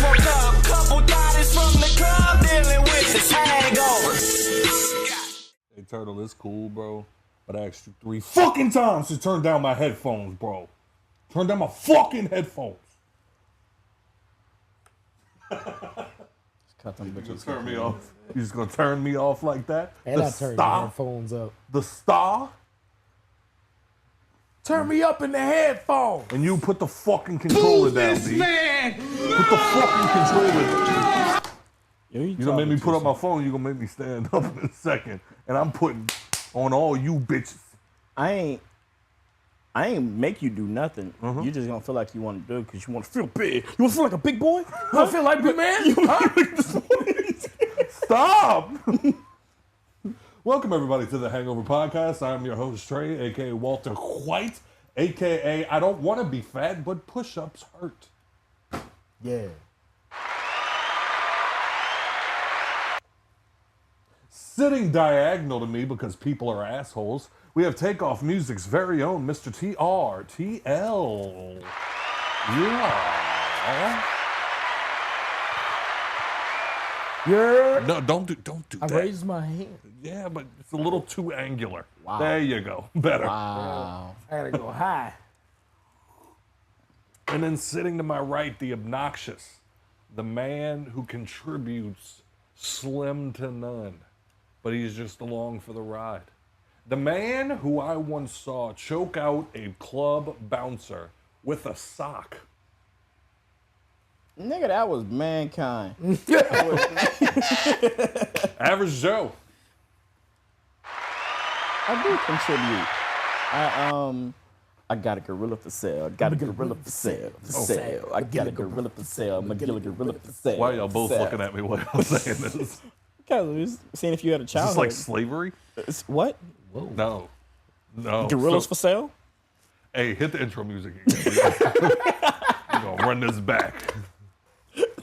woke up, couple bodies from the club dealing with this hangover. Hey, Turtle, it's cool, bro. But I asked you 3 fucking times to turn down my headphones, bro. Turn down my fucking headphones. Cut them bitches. Turn me off. You just gonna turn me off like that? And I turned the headphones up. The star? Turn me up in the headphones. And you put the fucking controller down, B. Man. Put the fucking controller down. You gonna make me put up my phone, you gonna make me stand up in a second. And I'm putting on all you bitches. I ain't make you do nothing. You just gonna feel like you want to do it because you want to feel big. You want to feel like a big boy? You want to feel like big man? Stop! Welcome, everybody, to the Hangover Podcast. I'm your host, Trey, a.k.a. Walter White, a.k.a. I don't want to be fat, but push-ups hurt. Yeah. Sitting diagonal to me because people are assholes, we have Takeoff Music's very own Mr. TRTL. Yeah. No, don't do I that. raised my hand. Yeah, but it's a little too angular. Wow. There you go. Better. Wow. I gotta go high. And then sitting to my right, the obnoxious, the man who contributes slim to none, but he's just along for the ride. The man who I once saw choke out a club bouncer with a sock. Nigga, that was mankind. Average Joe. I do contribute. I got a gorilla for sale. Got a gorilla for sale. For sale. I got a gorilla for sale. I'm a gorilla for sale. Why are y'all both looking at me while I'm saying this? Because we was seeing if you had a Is this childhood. like slavery? What? No. No. Gorillas So- for sale? Hey, hit the intro music again. We're gonna run this back.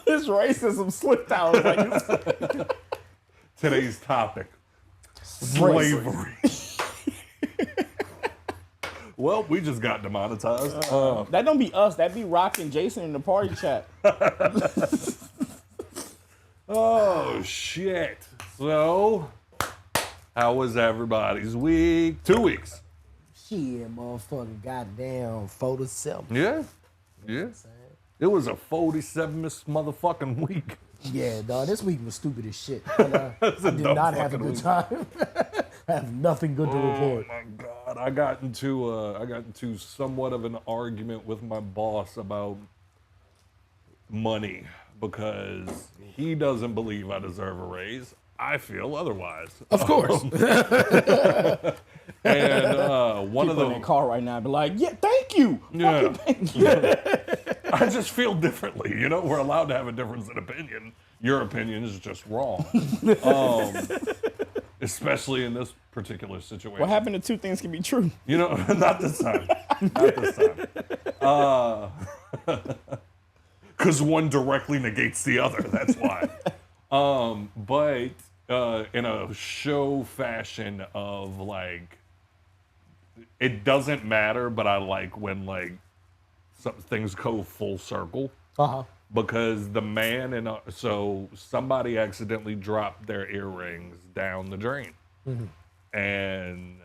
This racism slipped out. Like, Today's topic. Slavery. Well, we just got demonetized. that don't be us. That be Rock and Jason in the party chat. Oh, shit. So, how was everybody's week? 2 weeks. Shit, motherfucking goddamn photo self. Yeah. Yeah. It was a 47th motherfucking week. Yeah, dog, this week was stupid as shit. But, I did dumb not have a fucking good week. time. I have nothing good to report. Oh my God. I got into somewhat of an argument with my boss about money because he doesn't believe I deserve a raise. I feel otherwise. Of course. And one of People in the that car right now be like, yeah, thank you. Yeah. Thank you. I just feel differently. You know, we're allowed to have a difference in opinion. Your opinion is just wrong. Especially in this particular situation. What happened to two things can be true? You know, not this time. Not this time. Because one directly negates the other. That's why. But in a show fashion of like, it doesn't matter, but I like when like some things go full circle. Uh-huh. Because the man so somebody accidentally dropped their earrings down the drain. Mm-hmm. And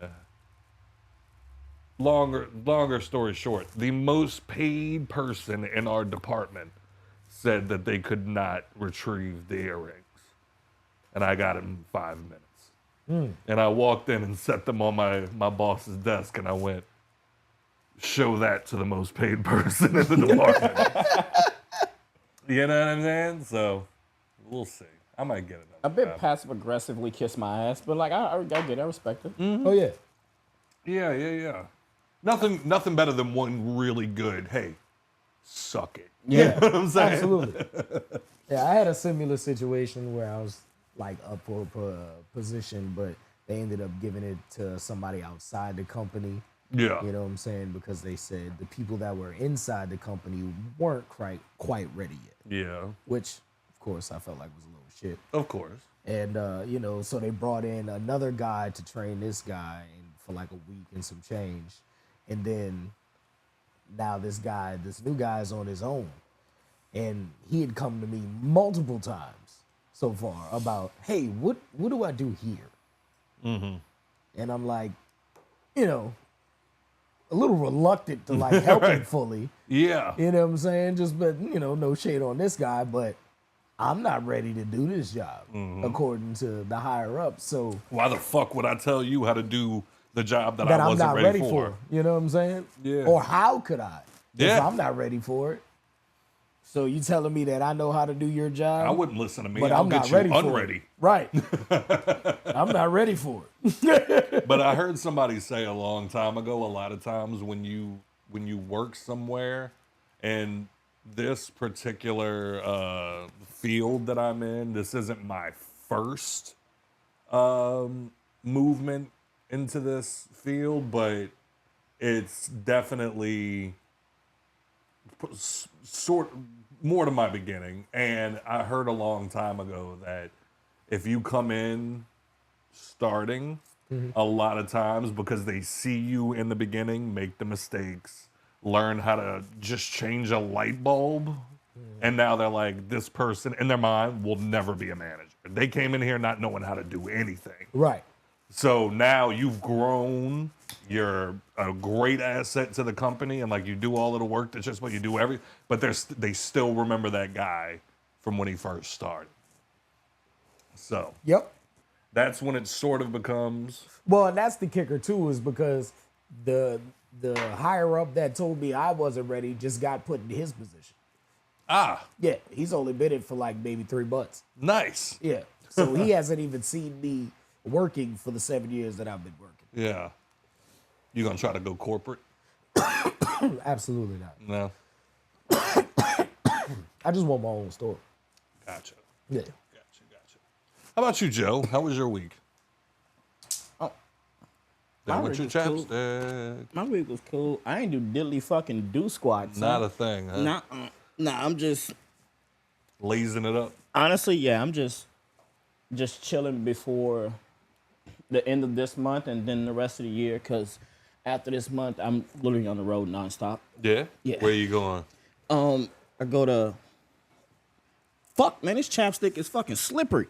longer story short, the most paid person in our department said that they could not retrieve the earrings. And I got it in 5 minutes. And I walked in and set them on my boss's desk and I went, show that to the most paid person in the department. You know what I'm saying? So, we'll see. I might get it. A bit passive aggressively kiss my ass, but like I get it, I respect it. Oh, yeah. Yeah. Nothing better than one really good, hey, suck it. Yeah, You know what I'm saying? absolutely. Yeah, I had a similar situation where I was like up for a position, but they ended up giving it to somebody outside the company. Yeah. You know what I'm saying? Because they said the people that were inside the company weren't quite ready yet. Yeah. Which, of course, I felt like was a little shit. Of course. And, you know, so they brought in another guy to train this guy for like a week and some change. And then now this new guy is on his own. And he had come to me multiple times so far about, hey, what do I do here? And I'm like, you know, a little reluctant to like help him fully. Yeah. You know what I'm saying? Just, but, you know, no shade on this guy, but I'm not ready to do this job, according to the higher up. So Why the fuck would I tell you how to do the job that that I I'm wasn't not ready for? You know what I'm saying? Yeah. Or how could I? If Yeah. I'm not ready for it. So you telling me that I know how to do your job? I wouldn't listen to me. But I'll I'm get not you ready unready. for it. Right. I'm not ready for it. But I heard somebody say a long time ago, a lot of times when you work somewhere, and this particular field that I'm in, this isn't my first movement into this field, but it's definitely sort more to my beginning. And I heard a long time ago that if you come in starting, a lot of times because they see you in the beginning make the mistakes, learn how to just change a light bulb, and now they're like, this person in their mind will never be a manager. They came in here not knowing how to do anything. Right. So now you've grown, you're a great asset to the company, and like you do all of the work that's just what you do but they still remember that guy from when he first started. So Yep. that's when it sort of becomes, Well, and that's the kicker too, is because the higher up that told me I wasn't ready just got put in his position. Yeah, he's only been in for like maybe 3 months. nice. Yeah. So he hasn't even seen me working for the 7 years that I've been working. Yeah. You gonna try to go corporate? Absolutely not. No. I just want my own store. Gotcha. Yeah. Gotcha. How about you, Joe? How was your week? Oh, Down my with your week was cool. chapstick. My week was cool. I ain't do diddly fucking do squats. Not a thing, huh? Nah, I'm just Lazing it up. honestly, yeah, I'm just chilling before the end of this month and then the rest of the year. Cause after this month, I'm literally on the road nonstop. Yeah? Yeah. Where you going? I go to. Fuck, man, this chapstick is fucking slippery.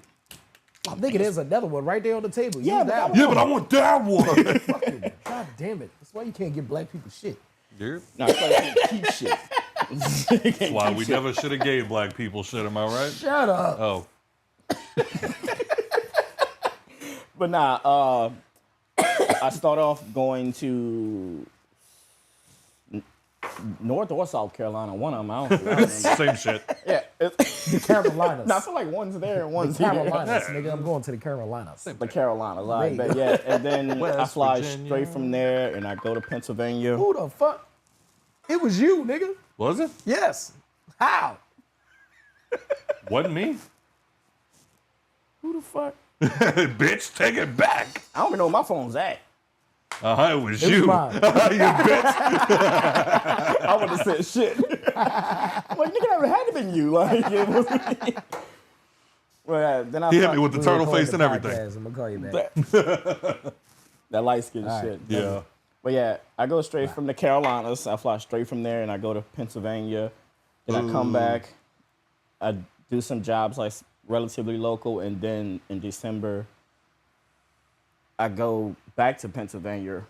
I think it is another one right there on the table. Yeah, Use but that that Yeah, but I want that one. Fucking, God damn it. That's why you can't give black people shit. Yeah. Nah, it's like I can't keep shit. That's why we never should have gave black people shit, am I right? Shut up. Oh. But nah, I start off going to North or South Carolina. One of them, I don't remember. Same shit. Yeah, The Carolinas. I feel like one's there and one's here. Carolinas, nigga. I'm going to the Carolinas. The Carolinas, all right, There you but yeah, and then I West fly Virginia. straight from there and I go to Pennsylvania. Who the fuck? It was you, nigga. Was it? Yes. How? Wasn't me. Who the fuck? Bitch, take it back. I don't even know where my phone's at. It was It was you. mine. You bitch. I would have said shit. Like, nigga, that had to been you. Like, it wasn't me. Well, then I He hit thought- me with the We turtle recording face the and everything. podcast. I'm gonna call you back. that light skin All right. shit. Yeah. But yeah, I go straight from the Carolinas. I fly straight from there and I go to Pennsylvania. Then I come back. I do some jobs like relatively local, and then in December, I go back to Pennsylvania.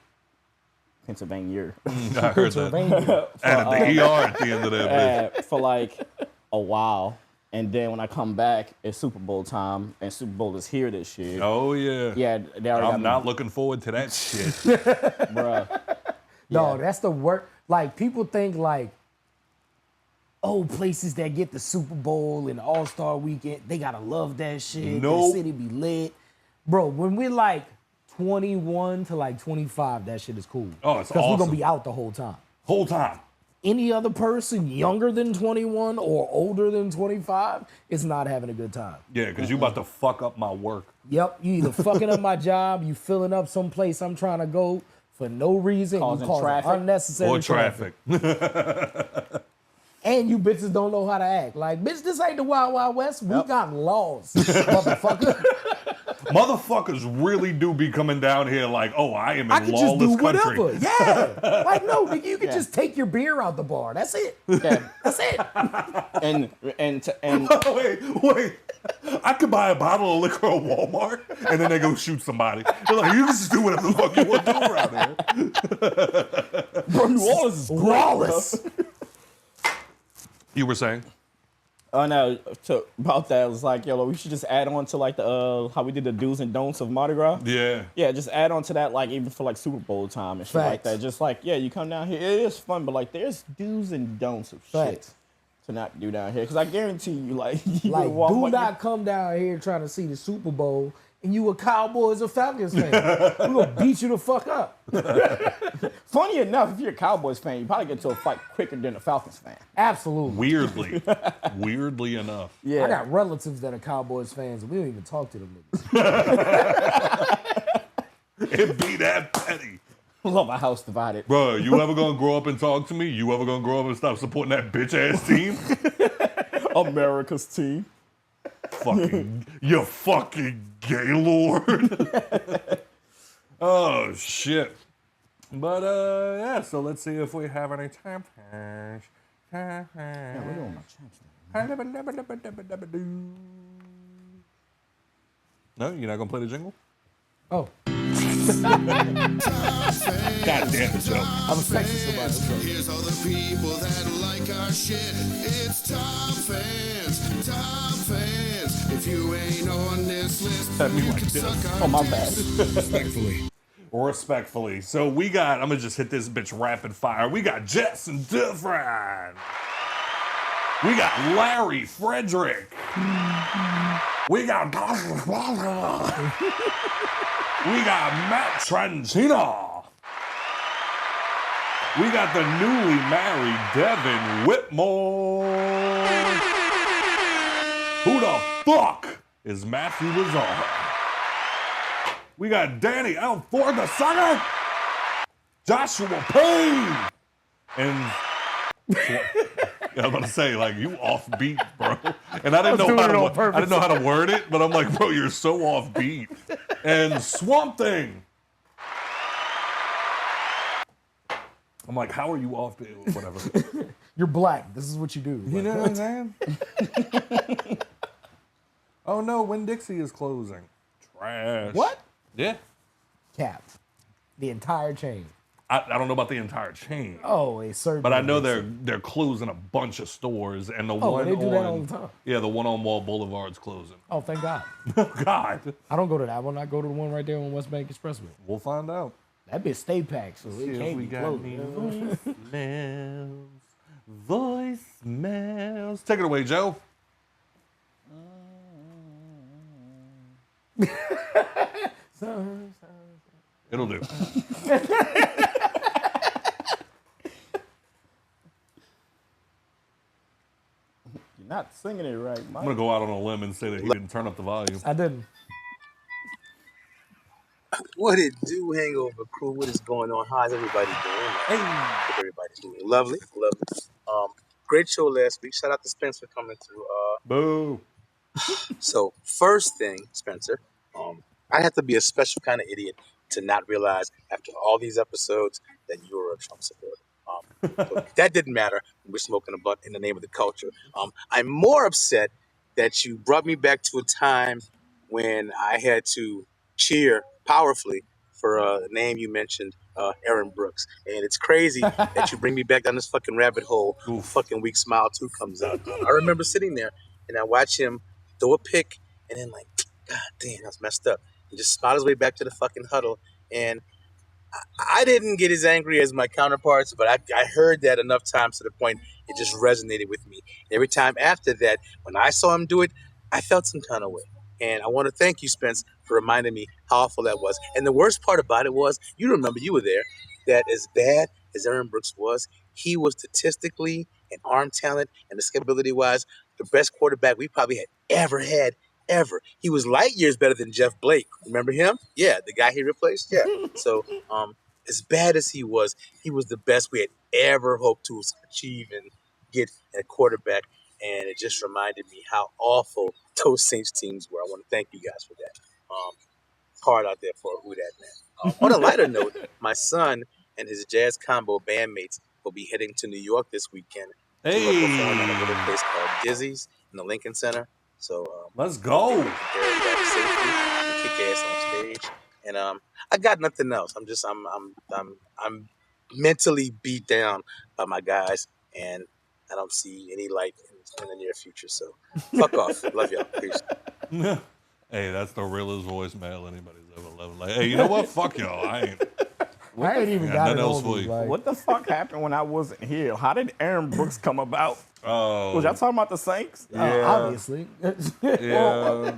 I heard that. Pennsylvania. Added the ER at the end of that bitch. For like a while. And then when I come back, it's Super Bowl time, and Super Bowl is here this year. Oh, yeah. Yeah, they already I'm got not looking forward to that shit. bruh. No, Yeah. that's the work. Like, people think like, oh, places that get the Super Bowl and All-Star Weekend, they gotta love that shit. Nope. The city be lit. Bro, when we're like 21 to like 25, that shit is cool. Oh, it's Because we're awesome. gonna be out the whole time. Whole time. Any other person younger than 21 or older than 25 is not having a good time. Yeah, because you about to fuck up my work. Yep, you either fucking up my job, you filling up some place I'm trying to go for no reason, Causing you causing traffic. unnecessary Or traffic. And you bitches don't know how to act. Like, bitch, this ain't the Wild Wild West. We got laws, motherfucker. Motherfuckers really do be coming down here like, oh, I am I in could just do lawless country. whatever. Yeah. Like, no, nigga, you could just take your beer out the bar. That's it. Yeah. That's it. And Wait. I could buy a bottle of liquor at Walmart and then they go shoot somebody. They're like, you can just do whatever the fuck you want to do around here. bro, New Orleans is Lawless. You were saying? Oh no, about that, it was like, yo, we should just add on to like the how we did the do's and don'ts of Mardi Gras. Yeah. Yeah, just add on to that, like even for like Super Bowl time and shit like Facts. that. Just like, yeah, you come down here, it is fun, but like there's do's and don'ts of Facts. shit to not do down here. Because I guarantee you, like, you Like, would walk do like- not come down here trying to see the Super Bowl and you a Cowboys or Falcons fan. We're going to beat you the fuck up. Funny enough, if you're a Cowboys fan, you probably get to a fight quicker than a Falcons fan. Absolutely. Weirdly enough. Yeah, I got relatives that are Cowboys fans and we don't even talk to them niggas. It be that petty. love a house divided. Bro, you ever gonna grow up and talk to me? You ever gonna grow up and stop supporting that bitch ass team? America's team. You fucking Gaylord. Oh shit. But yeah, so let's see if we have any time. Yeah, we're doing my champs. No, you're not gonna play the jingle? Oh, God damn it, Joe. I was texting somebody. So. Here's all the people that like our shit. It's top fans, top fans. If you ain't on this list, That mean you like can this. suck our Oh, my bad. respectfully. Respectfully. So we got, I'm gonna just hit this bitch rapid fire. We got Jess and Different. We got Larry Frederick. We got We got Matt Trentina. We got the newly married Devin Whitmore. Who the fuck is Matthew Lazar? We got Danny Alford the Sucker, Joshua Payne, and I was about to say, like, you offbeat, bro. And I didn't know how to word it, but I'm like, bro, you're so offbeat. And Swamp Thing. I'm like, how are you offbeat? Whatever. You're black. This is what you do. You know what I'm saying? Oh no, Winn-Dixie is closing. Trash. What? Yeah. Cap. The entire chain. I don't know about the entire chain. Oh, a certain. But I know they're closing a bunch of stores, and the one they do that all on the time. Yeah, the one on Wall Boulevard's closing. Oh, thank God. God, I don't go to that one. I go to the one right there on West Bank Expressway. we'll find out. That bitch stay packed, so See it if can't we be got closed. any voicemails. Take it away, Joe. It'll do. You're not singing it right, I'm Mike. gonna go out on a limb and say that he didn't turn up the volume. I didn't. What it do, Hangover crew? What is going on? How's everybody doing? Hope everybody's doing lovely, lovely. Great show last week. Shout out to Spencer coming through. Boo. So first thing, Spencer, I have to be a special kind of idiot to not realize after all these episodes that you were a Trump supporter. So that didn't matter. We're smoking a blunt in the name of the culture. I'm more upset that you brought me back to a time when I had to cheer powerfully for a name you mentioned, Aaron Brooks. And it's crazy that you bring me back down this fucking rabbit hole. Oof. Fucking Weak Smile 2 comes out. I remember sitting there and I watch him throw a pick and then like, God damn, that's messed up. He just smiled his way back to the fucking huddle. And I didn't get as angry as my counterparts, but I heard that enough times to the point it just resonated with me. And every time after that, when I saw him do it, I felt some kind of way. And I want to thank you, Spence, for reminding me how awful that was. And the worst part about it was, you remember, you were there, that as bad as Aaron Brooks was, he was statistically and arm talent and escapability-wise the best quarterback we probably had ever. He was light years better than Jeff Blake. Remember him? Yeah, the guy he replaced? Yeah. So, as bad as he was the best we had ever hoped to achieve and get at quarterback. And it just reminded me how awful those Saints teams were. I want to thank you guys for that. hard out there for a Who Dat man. On a lighter note, my son and his jazz combo bandmates will be heading to New York this weekend to perform at a little place called Dizzy's in the Lincoln Center. So Let's hope they go. make it there back safely and kick ass on stage. And I got nothing else. I'm mentally beat down by my guys, and I don't see any light in the near future. So fuck off. Love y'all. Peace. Hey, that's the realest voicemail anybody's ever left. Like, hey, you know what? Fuck y'all. I ain't even got nothing it else on for me. you. Like, What the fuck happened when I wasn't here? How did Aaron Brooks come about? Oh, Was y'all talking about the Saints? obviously. yeah.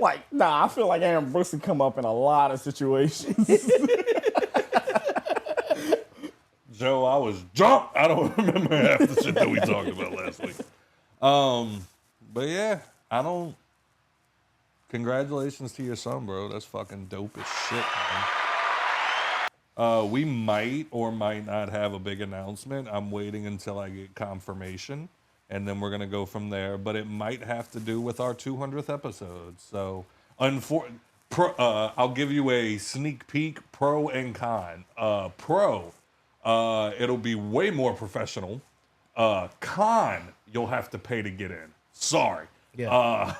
Like, nah, I feel like Aaron Brooks can come up in a lot of situations. Joe, I was drunk. I don't remember half the shit that we talked about last week. But yeah, I don't. Congratulations to your son, bro. That's fucking dope as shit, man. We might or might not have a big announcement. I'm waiting until I get confirmation, and then we're gonna go from there. But it might have to do with our 200th episode. So, I'll give you a sneak peek, pro and con. Pro, it'll be way more professional. Con, you'll have to pay to get in. Sorry. Yeah.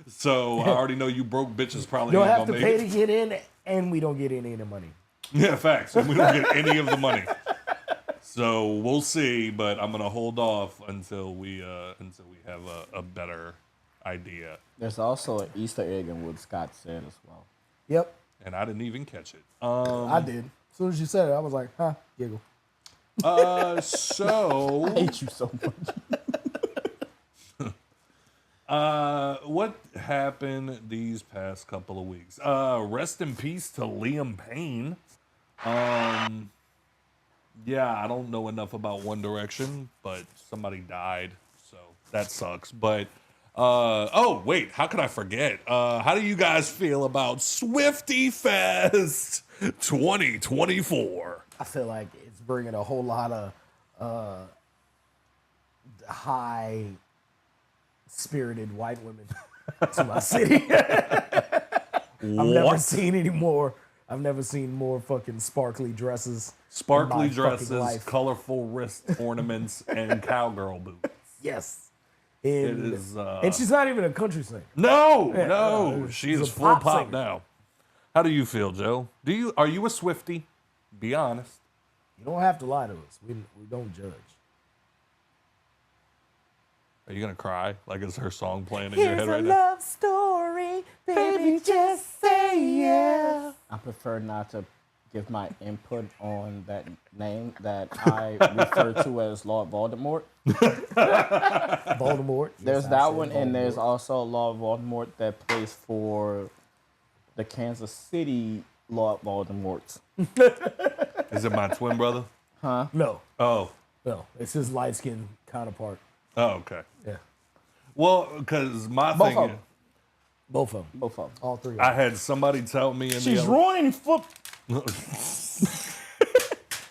So I already know you broke bitches probably You'll ain't have to gonna pay make to get in, and we don't get any of the money. Yeah, facts. And we don't get any of the money. So we'll see, but I'm gonna hold off until we have a better idea. There's also an Easter egg in what Scott said as well. Yep, And I didn't even catch it. I did. As soon as you said it, I was like, huh, giggle. So I hate you so much. what happened these past couple of weeks? Rest in peace to Liam Payne. Yeah, I don't know enough about One Direction, but somebody died, so that sucks. But oh wait, how could I forget? How do you guys feel about Swifty Fest 2024? I feel like it's bringing a whole lot of high-spirited white women to my city. I've never seen any more. I've never seen more fucking sparkly dresses. Sparkly in my fucking dresses, life. colorful wrist ornaments, and cowgirl boots. Yes. It And, is. and she's not even a country singer. No, she she's is a full pop pop singer. now. How do you feel, Joe? Are you a Swiftie? Be honest. You don't have to lie to us. We don't judge. Are you gonna cry? Like it's her song playing in your head right now? love story, baby, just say yeah. I prefer not to give my input on that name that I refer to as Lord Voldemort. Voldemort. There's Yes, I that said one, and there's Voldemort. also Lord Voldemort that plays for the Kansas City Lord Voldemort. Is it my twin brother? No, Oh, it's his light skinned counterpart. okay. Yeah, Well, because my Both thing, of them. both of them, Both of them. all three. Of I them. had somebody tell me in She's the ruining foot.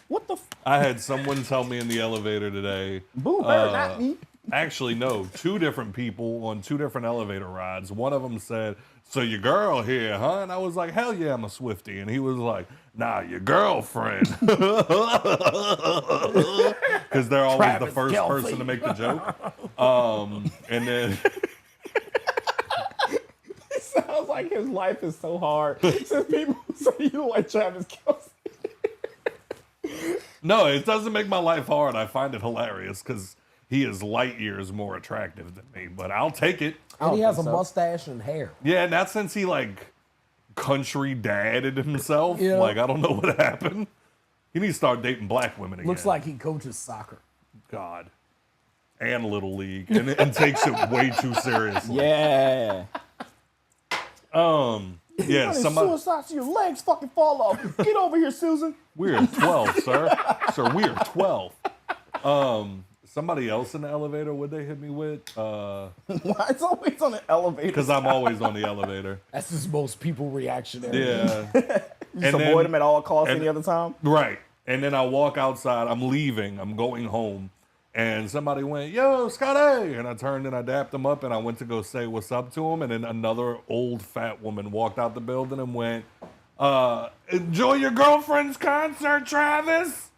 What the? I had someone tell me in the elevator today. Boo Bird, not me. Actually, no, two different people on two different elevator rides. One of them said, "So your girl here, huh?" And I was like, "Hell yeah, I'm a Swiftie." And he was like, "Nah, your girlfriend," because they're always Travis the first Kelce. person to make the joke. And then Sounds like his life is so hard. Since people say you like Travis Kelce. no, it doesn't make my life hard. I find it hilarious because he is light years more attractive than me. But I'll take it. And he has a think so. mustache and hair. Yeah, not since he like country dadded himself. Yeah. Like I don't know what happened. He needs to start dating black women again. Looks like he coaches soccer. God. And Little League. And takes it way too seriously. Yeah. Yeah, somebody. Suicide so your legs fucking fall off. Get over here, Susan. We're 12, sir. Sir, we're 12. Somebody else in the elevator, would they hit me with? Why it's always on the elevator? Because I'm always on the elevator. That's just most people reactionary. Yeah. Just avoid them at all costs and- any other time. Right. And then I walk outside. I'm leaving. I'm going home. And somebody went, yo, Scotty. And I turned and I dapped him up and I went to go say what's up to him. And then another old fat woman walked out the building and went, enjoy your girlfriend's concert, Travis.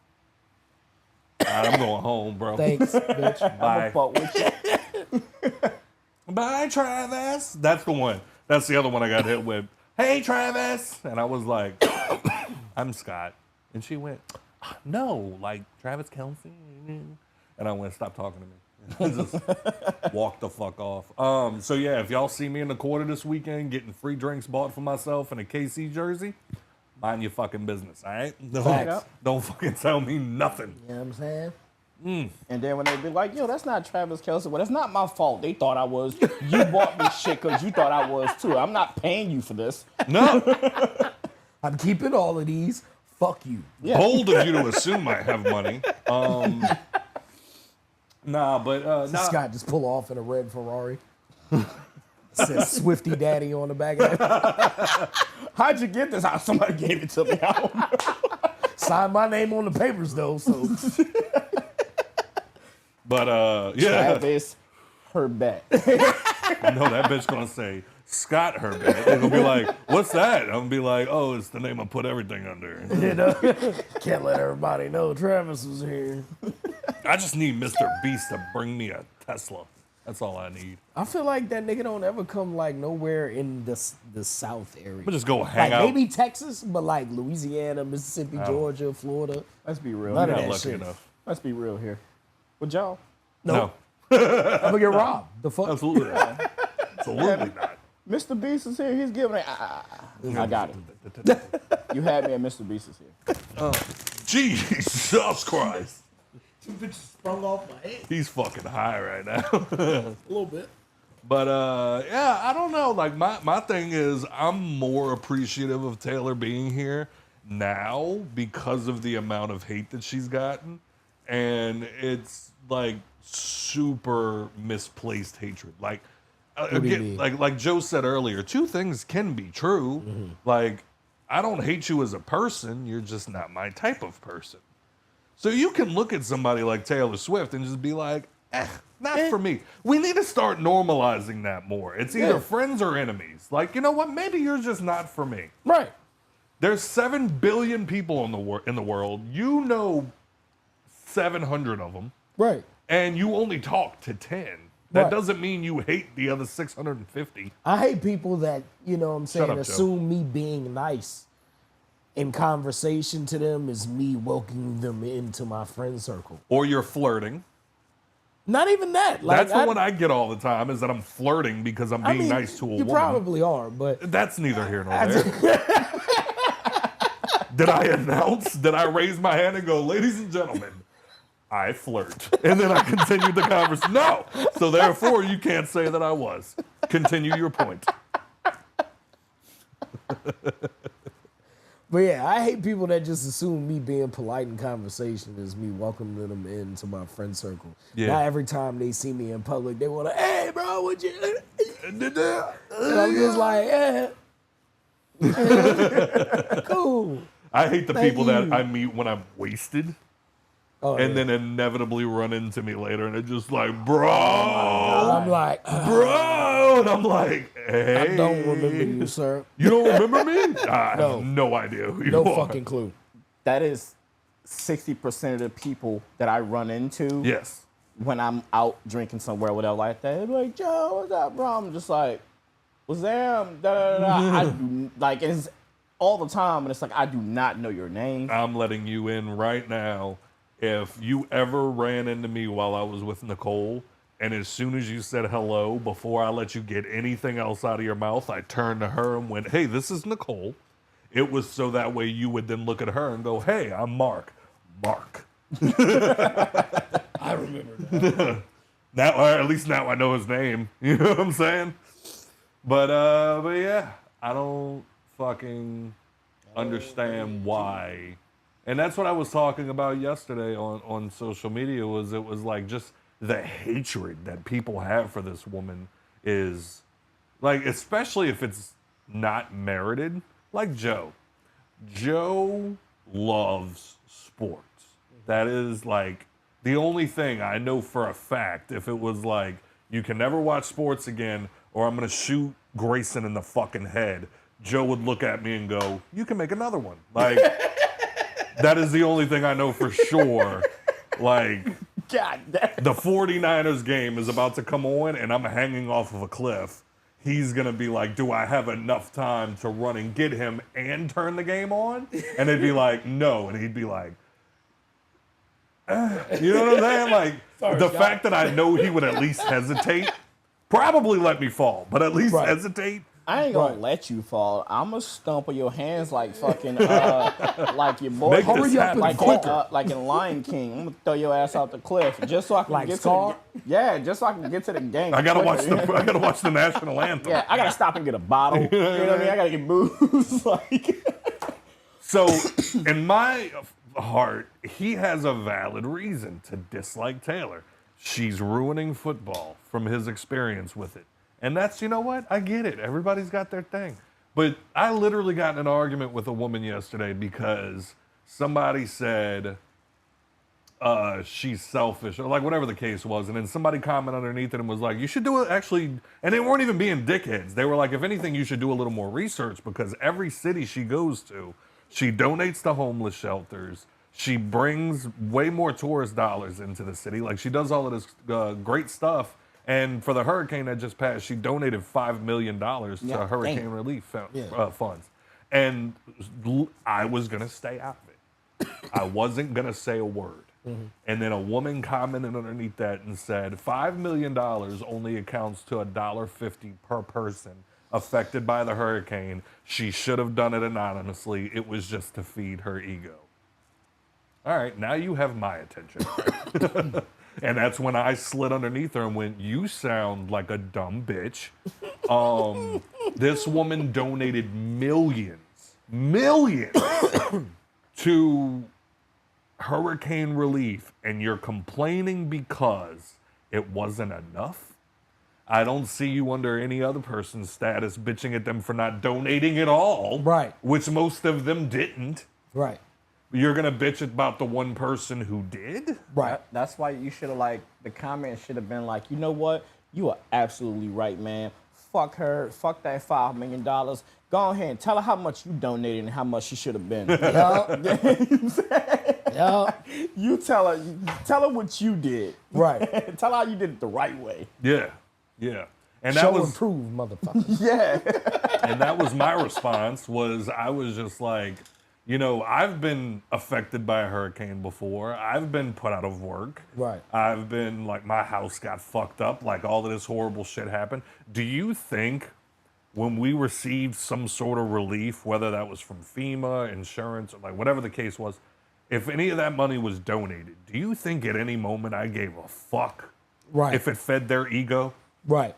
All right, I'm going home, bro. Thanks, bitch. Bye. Fuck with you. Bye, Travis. That's the one. That's the other one I got hit with. Hey, Travis. And I was like, I'm Scott. And she went, no, like Travis Kelce. And I went, stop talking to me. And just walked the fuck off. So yeah, if y'all see me in the quarter this weekend getting free drinks bought for myself in a KC jersey, mind your fucking business, all right? Don't fucking tell me nothing. You know what I'm saying? And then when they be like, yo, that's not Travis Kelce. Well, that's not my fault. They thought I was. You bought me shit because you thought I was too. I'm not paying you for this. No. I'm keeping all of these. Fuck you. Yeah. Bold of you to assume I have money. Nah. Scott just pull off in a red Ferrari. Says Swifty Daddy on the back of it. How'd you get this? How somebody gave it to me. I don't know. Sign my name on the papers though, so But yeah. Travis Herbet. No, that bitch gonna say Scott Herbert. They're gonna be like, what's that? I'm gonna be like, oh, it's the name I put everything under. you know, can't let everybody know Travis was here. I just need Mr. Beast to bring me a Tesla. That's all I need. I feel like that nigga don't ever come like nowhere in the South area. But just go hang like out. maybe Texas, but like Louisiana, Mississippi, Georgia, Florida. Let's be real. None You're of not that lucky shit. enough. Let's be real here. With y'all. No, I'm gonna get robbed. The fuck? absolutely not. Absolutely not. Mr. Beast is here. He's giving it. I got it. You had me and Mr. Beast is here. Jesus Christ. Two bitches sprung off my head He's fucking high right now. a little bit. But yeah, I don't know. Like my thing is I'm more appreciative of Taylor being here now because of the amount of hate that she's gotten. And it's like super misplaced hatred. Like do you again, mean? like Joe said earlier, two things can be true. Like I don't hate you as a person, you're just not my type of person. So you can look at somebody like Taylor Swift and just be like, not for me. We need to start normalizing that more. It's either friends or enemies. Like, you know what? Maybe you're just not for me. Right. There's 7 billion people in the world. You know 700 of them. Right. And you only talk to 10. That Right. doesn't mean you hate the other 650. I hate people that, you know what I'm saying, up, Joe. assume me being nice in conversation to them is me welcoming them into my friend circle. Or you're flirting. Not even that. Like, That's the one I get all the time, is that I'm flirting because I'm being nice to a you woman. probably are, but That's neither here nor there. Did I announce? Did I raise my hand and go, ladies and gentlemen, I flirt? And then I continued the conversation. No. So therefore, you can't say that I was. Continue your point. But yeah, I hate people that just assume me being polite in conversation is me welcoming them into my friend circle. Yeah. Now every time they see me in public, they want to, hey, bro, what you? And I'm just like, cool. I hate the Thank people you. that I meet when I'm wasted Oh, and yeah. then inevitably run into me later and they're just like, bro, I'm like, bro. And I'm like, hey. I don't remember you, sir. You don't remember me? I No. have no idea who you No are. fucking clue. That is 60% of the people that I run into Yes. when I'm out drinking somewhere or whatever like that. They're like, Joe, what's up, bro? I'm just like, what's up? Da, da, da. I do, like, it's all the time, and it's like, I do not know your name. I'm letting you in right now. If you ever ran into me while I was with Nicole, and as soon as you said hello, before I let you get anything else out of your mouth, I turned to her and went, hey, this is Nicole. It was so that way you would then look at her and go, hey, I'm Mark. Mark. I remember that. Now, or at least now I know his name. You know what I'm saying? But yeah, I don't fucking understand why. And that's what I was talking about yesterday on social media, was it was like just the hatred that people have for this woman is like, especially if it's not merited, like Joe. Joe loves sports. That is like The only thing I know for a fact, if it was like, you can never watch sports again, or I'm going to shoot Grayson in the fucking head, Joe would look at me and go, you can make another one. Like, that is the only thing I know for sure. Like, God damn. the 49ers game is about to come on, and I'm hanging off of a cliff. He's going to be like, do I have enough time to run and get him and turn the game on? And they'd be like, no. And he'd be like, you know what I'm saying? Like, the fact that I know he would at least hesitate, probably let me fall, but at least hesitate. I ain't gonna let you fall. I'm gonna stomp on your hands like fucking, like your boy. Make this Hurry up happen and quicker. Like in Lion King. I'm gonna throw your ass out the cliff just so I can Like get Scar? to the just so I can get to the game. I gotta watch quicker. I gotta watch the national anthem. Yeah, I gotta stop and get a bottle. You know what I mean? I gotta get booze. Like, So, in my heart, he has a valid reason to dislike Taylor. She's ruining football from his experience with it. And that's, you know what? I get it. Everybody's got their thing. But I literally got in an argument with a woman yesterday because somebody said she's selfish, or like whatever the case was. And then somebody commented underneath it and was like, you should do it actually. And they weren't even being dickheads. They were like, if anything, you should do a little more research, because every city she goes to, she donates to homeless shelters. She brings way more tourist dollars into the city. Like, she does all of this great stuff. And for the hurricane that just passed, she donated $5 million to hurricane relief funds. And I was going to stay out of it. I wasn't going to say a word. Mm-hmm. And then a woman commented underneath that and said, $5 million only accounts to $1.50 per person affected by the hurricane. She should have done it anonymously. It was just to feed her ego. All right, now you have my attention. And that's when I slid underneath her and went, you sound like a dumb bitch. This woman donated millions to hurricane relief, and you're complaining because it wasn't enough? I don't see you under any other person's status bitching at them for not donating at all. Right. Which most of them didn't. Right. You're going to bitch about the one person who did? Right. that's why you should have, like, the comment should have been like, you know what? You are absolutely right, man. Fuck her. Fuck that $5 million. Go ahead and tell her how much you donated and how much she should have been. You tell her what you did. Right. Tell her how you did it the right way. Yeah. Yeah. And Show that was and prove, motherfucker. Yeah. and that was my response. Was I was just like, you know, I've been affected by a hurricane before. I've been put out of work. Right. I've been, like, my house got fucked up. Like, all of this horrible shit happened. Do you think when we received some sort of relief, whether that was from FEMA, insurance, or like whatever the case was, if any of that money was donated, do you think at any moment I gave a fuck Right. if it fed their ego? Right.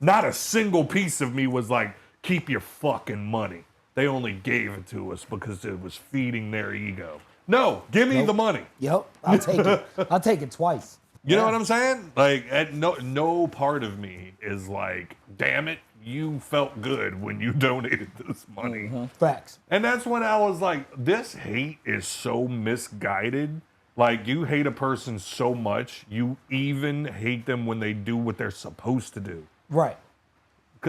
Not a single piece of me was like, keep your fucking money. They only gave it to us because it was feeding their ego. No, give me the money. Yep. I'll take it. I'll take it twice. You know what I'm saying? Like, no part of me is like, damn it, you felt good when you donated this money. Mm-hmm. Facts. And that's when I was like, this hate is so misguided. Like, you hate a person so much, you even hate them when they do what they're supposed to do. Right.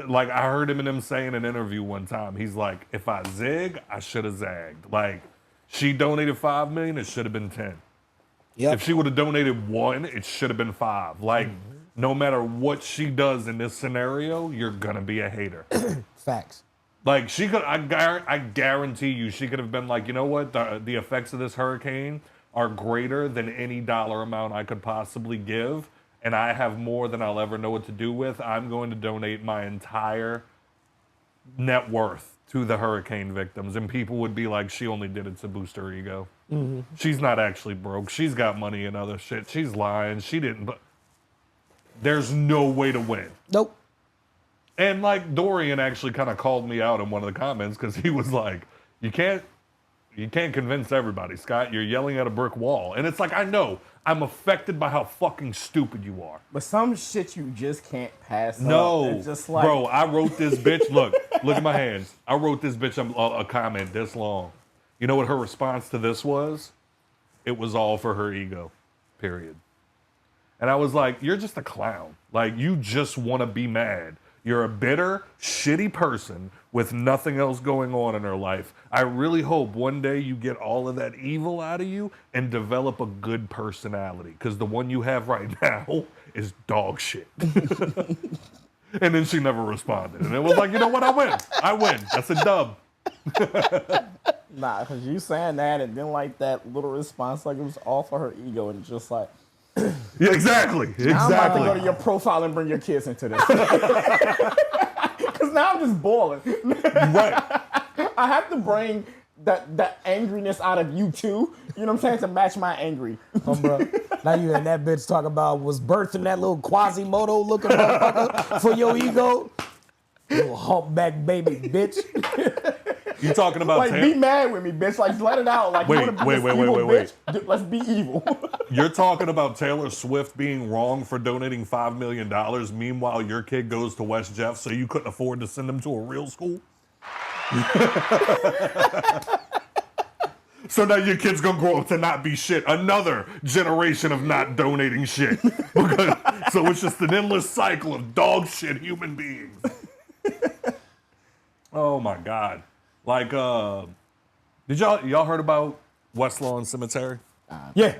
Like, I heard Eminem say in an interview one time, he's like, if I zig, I should have zagged. Like, she donated $5 million, it should have been 10. Yep. If she would have donated 1, it should have been 5. Like, no matter what she does in this scenario, you're gonna be a hater. Facts. Like, she could, I guarantee you, she could have been like, you know what, the effects of this hurricane are greater than any dollar amount I could possibly give, and I have more than I'll ever know what to do with. I'm going to donate my entire net worth to the hurricane victims. And people would be like, she only did it to boost her ego. Mm-hmm. She's not actually broke. She's got money and other shit. She's lying. She didn't. But there's no way to win. Nope. And like, Dorian actually kind of called me out in one of the comments because he was like, you can't convince everybody, Scott. You're yelling at a brick wall. And it's like, I know. I'm affected by how fucking stupid you are. But some shit you just can't pass up. No, It's just like, bro, I wrote this bitch. Look at my hands. I wrote this bitch a comment this long. You know what her response to this was? It was all for her ego. period. And I was like, you're just a clown. Like, you just want to be mad. You're a bitter, shitty person with nothing else going on in her life. I really hope one day you get all of that evil out of you and develop a good personality, because the one you have right now is dog shit. And then she never responded. And it was like, you know what? I win. That's a dub. Nah, because you saying that and then like that little response, like it was all for her ego and just like, Yeah, exactly. I'm about to go to your profile and bring your kids into this. Because now I'm just boiling. Right. I have to bring that angriness out of you too. You know what I'm saying? To match my angry. Bro. Now you and that bitch talk about was birthing that little Quasimodo looking motherfucker for your ego. Little humpback baby bitch. You talking about Like, be mad with me, bitch. Like, let it out. Like, Wait, you wanna be wait, this wait, evil wait, wait, bitch? Dude, let's be evil. You're talking about Taylor Swift being wrong for donating $5 million. Meanwhile, your kid goes to West Jeff, so you couldn't afford to send him to a real school? So now your kid's gonna grow up to not be shit. Another generation of not donating shit. So it's just an endless cycle of dog shit human beings. Oh my God. Like, did y'all heard about West Lawn Cemetery? Yeah.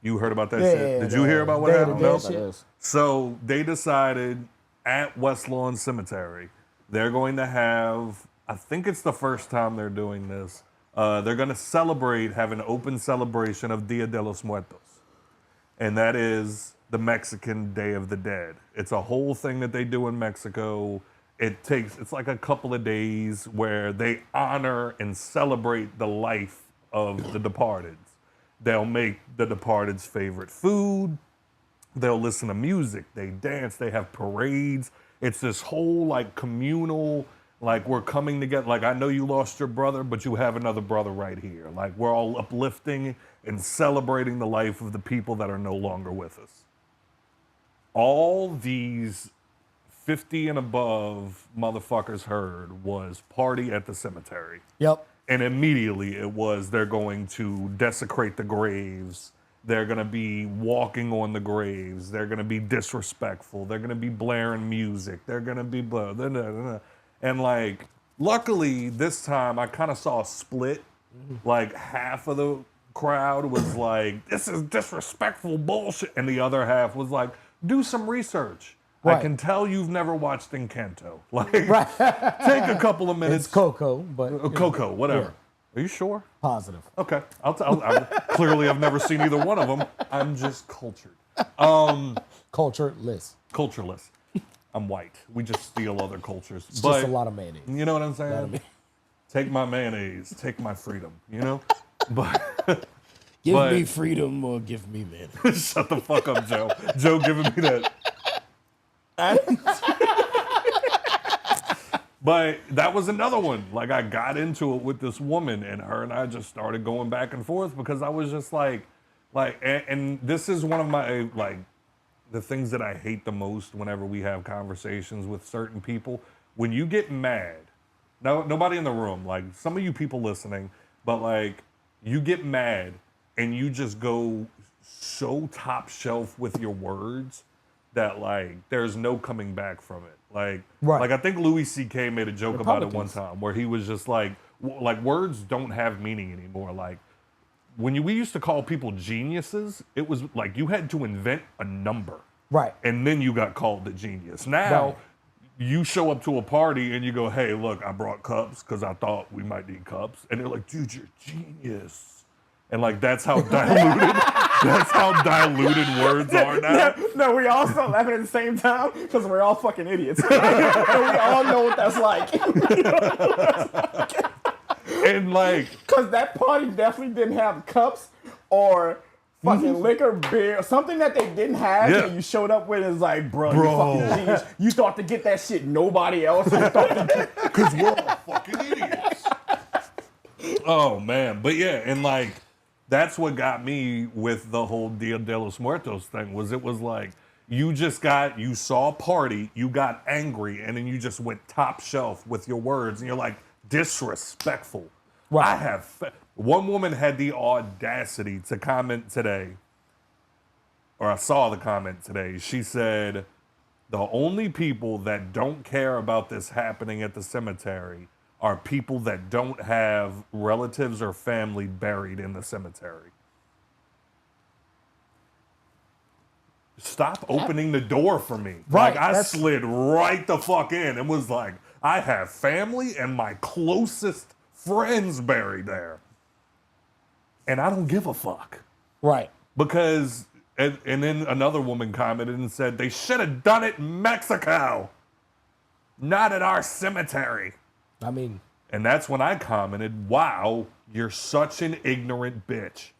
You heard about that Yeah, shit? Did you hear about what Day to happened? Day No? shit. So they decided at West Lawn Cemetery, they're going to have, I think it's the first time they're doing this, they're going to have an open celebration of Dia de los Muertos. And that is the Mexican Day of the Dead. It's a whole thing that they do in Mexico. It's like a couple of days where they honor and celebrate the life of the departed. They'll make the departed's favorite food. They'll listen to music. They dance. They have parades. It's this whole like communal, like we're coming together. Like, I know you lost your brother, but you have another brother right here. Like, we're all uplifting and celebrating the life of the people that are no longer with us. All these 50 and above motherfuckers heard was party at the cemetery. Yep. And immediately it was, they're going to desecrate the graves. They're going to be walking on the graves. They're going to be disrespectful. They're going to be blaring music. They're going to be blah, blah, blah, blah. And like, luckily this time I kind of saw a split. Like, half of the crowd was like, this is disrespectful bullshit. And the other half was like, do some research. Right. I can tell you've never watched Encanto. Like, take a couple of minutes. It's Coco, but Coco, whatever. Yeah. Are you sure? Positive. Okay. Clearly, I've never seen either one of them. I'm just cultured. Cultureless. Cultureless. I'm white. We just steal other cultures. It's But just a lot of mayonnaise. you know what I'm saying? Take my mayonnaise. Take my freedom. You know? But Give me freedom or give me mayonnaise. shut the fuck up, Joe. Joe giving me that. But that was another one. Like, I got into it with this woman, and her and I just started going back and forth because I was just like, and this is one of my, like, the things that I hate the most whenever we have conversations with certain people. When you get mad, nobody in the room, like some of you people listening, but like, you get mad and you just go so top shelf with your words that like there's no coming back from it. Like, Right. like I think Louis C.K. made a joke about it one time where he was just like words don't have meaning anymore. Like, when we used to call people geniuses, it was like you had to invent a number. Right. And then you got called a genius. Now, Right. you show up to a party and you go, hey, look, I brought cups because I thought we might need cups. And they're like, dude, you're a genius. And like, that's how diluted words are now. No, we all start laughing at the same time because we're all fucking idiots. And we all know what that's like. And like, Because that party definitely didn't have cups or fucking liquor, beer, something that they didn't have. Yeah. And you showed up with is like, bro, Bro. you fucking genius. You thought to get that shit, nobody else. because we're all fucking idiots. Oh, man. But yeah, and like, that's what got me with the whole Dia de los Muertos thing, was it was like, you saw a party, you got angry, and then you just went top shelf with your words, and you're like, disrespectful. Right. One woman had the audacity to comment today. or I saw the comment today. She said, the only people that don't care about this happening at the cemetery are people that don't have relatives or family buried in the cemetery. Stop opening the door for me. Right, Like, I that's- slid right the fuck in and was like, I have family and my closest friends buried there. And I don't give a fuck. Right. Because, and then another woman commented and said, they should have done it in Mexico, not at our cemetery. I mean, And that's when I commented, wow, you're such an ignorant bitch.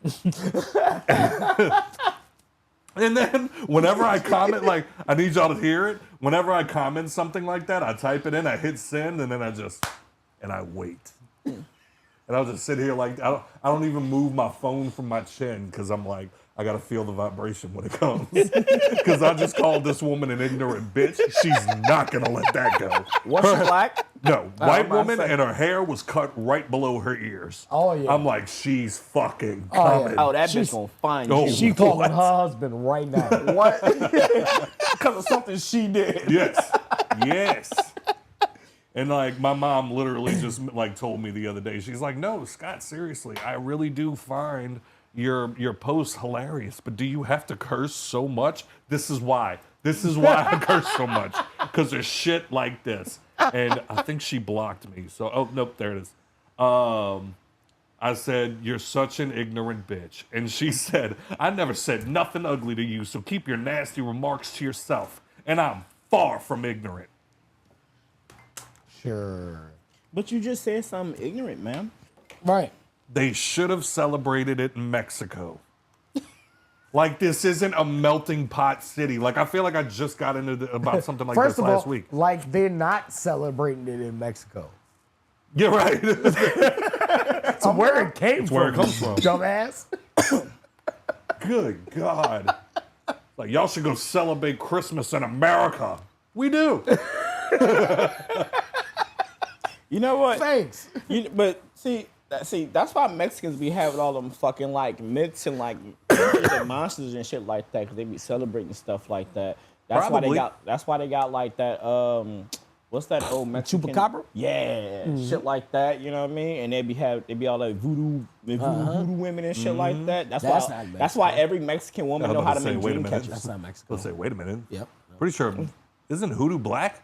And then whenever I comment, like, I need y'all to hear it. Whenever I comment something like that, I type it in, I hit send, and then I wait. And I'll just sit here like, I don't even move my phone from my chin because I'm like, I got to feel the vibration when it comes. Because I just called this woman an ignorant bitch. She's not going to let that go. Was she black? No, Oh, white I'm about to woman, say. and her hair was cut right below her ears. Oh, yeah. I'm like, she's fucking Oh, yeah. coming. Oh, that She's- bitch gonna find Oh, you. she calling What? her husband right now. What? Because of something she did. Yes. Yes. And like my mom literally just like told me the other day, she's like, no, Scott, seriously, I really do find your posts hilarious, but do you have to curse so much? This is why. This is why I curse so much. Because there's shit like this. And I think she blocked me. So, oh, nope, there it is. I said, you're such an ignorant bitch. And she said, I never said nothing ugly to you, so keep your nasty remarks to yourself. And I'm far from ignorant. Sure. But you just said something ignorant, man. Right. They should have celebrated it in Mexico. Like, this isn't a melting pot city. Like, I feel like I just got into about something like First this of all, last week. like they're not celebrating it in Mexico. Yeah, right. It's where it came from. where it comes from. Dumbass. Good God. Like, y'all should go celebrate Christmas in America. We do. You know what? Thanks. But see, that's why Mexicans be having all them fucking like myths and like and monsters and shit like that, because they be celebrating stuff like that. That's why Probably. they got. That's why they got like that. What's that old Mexican? Chupacabra? Yeah, shit like that. You know what I mean? And they be all like voodoo women and shit like that. That's That's why. not That's why every Mexican woman I was know how about to to say, make wait a dream minute. catchers. That's not Mexico. Let's say, wait a minute. Yep. Pretty sure, isn't hoodoo black?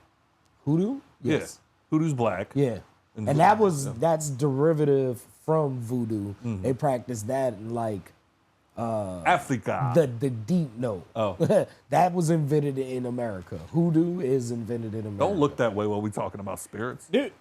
Hoodoo? Yes. Yes. Hoodoo's black. Yeah. And And voodoo, that's derivative from voodoo. They practice that in like Africa. the deep note. Oh. That was invented in America. Hoodoo is invented in America. Don't look that way while we talking about spirits. Dude.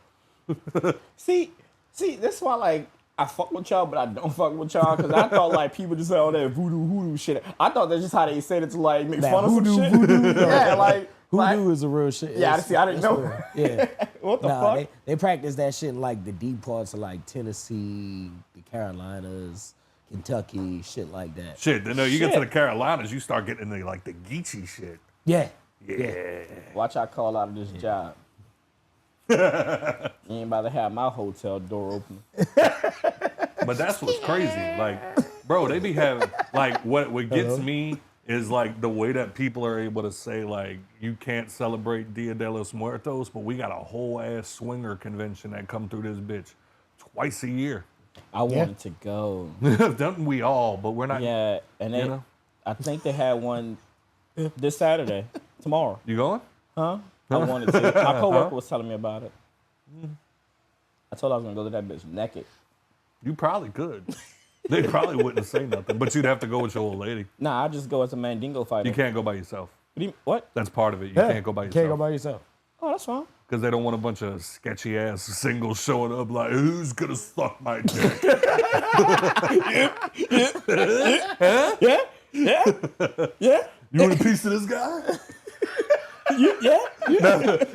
see, this is why like I fuck with y'all, but I don't fuck with y'all, because I thought like people just say all that voodoo shit. I thought that's just how they said it to like make That fun of some hoodoo, shit. voodoo, yeah, like Hoodoo is a real shit. Yeah, It's- see, I didn't it's know. real. Yeah. what the Nah, fuck? they practice that shit in like the deep parts of like Tennessee, the Carolinas, Kentucky, shit like that. Shit, no, you get to Shit. the Carolinas, you start getting into like the Geechee shit. Yeah. Yeah. Watch I call out of this job. You ain't about to have my hotel door open. But that's what's crazy. Like, bro, they be having like what gets me is like the way that people are able to say like you can't celebrate Dia de los Muertos, but we got a whole ass swinger convention that come through this bitch twice a year. I wanted to go. Don't we all? But we're not. Yeah, and they, You know? I think they had one this Saturday, tomorrow. You going? Huh? I wanted to. My coworker was telling me about it. I told her I was gonna go to that bitch naked. You probably could. They probably wouldn't say nothing, but you'd have to go with your old lady. Nah, I just go as a Mandingo fighter. You can't go by yourself. What? That's part of it. You Yeah. can't go by Can't go yourself. by yourself. Oh, that's fine. Because they don't want a bunch of sketchy ass singles showing up like, who's gonna suck my dick? Yeah. You want a piece of this guy? Yeah.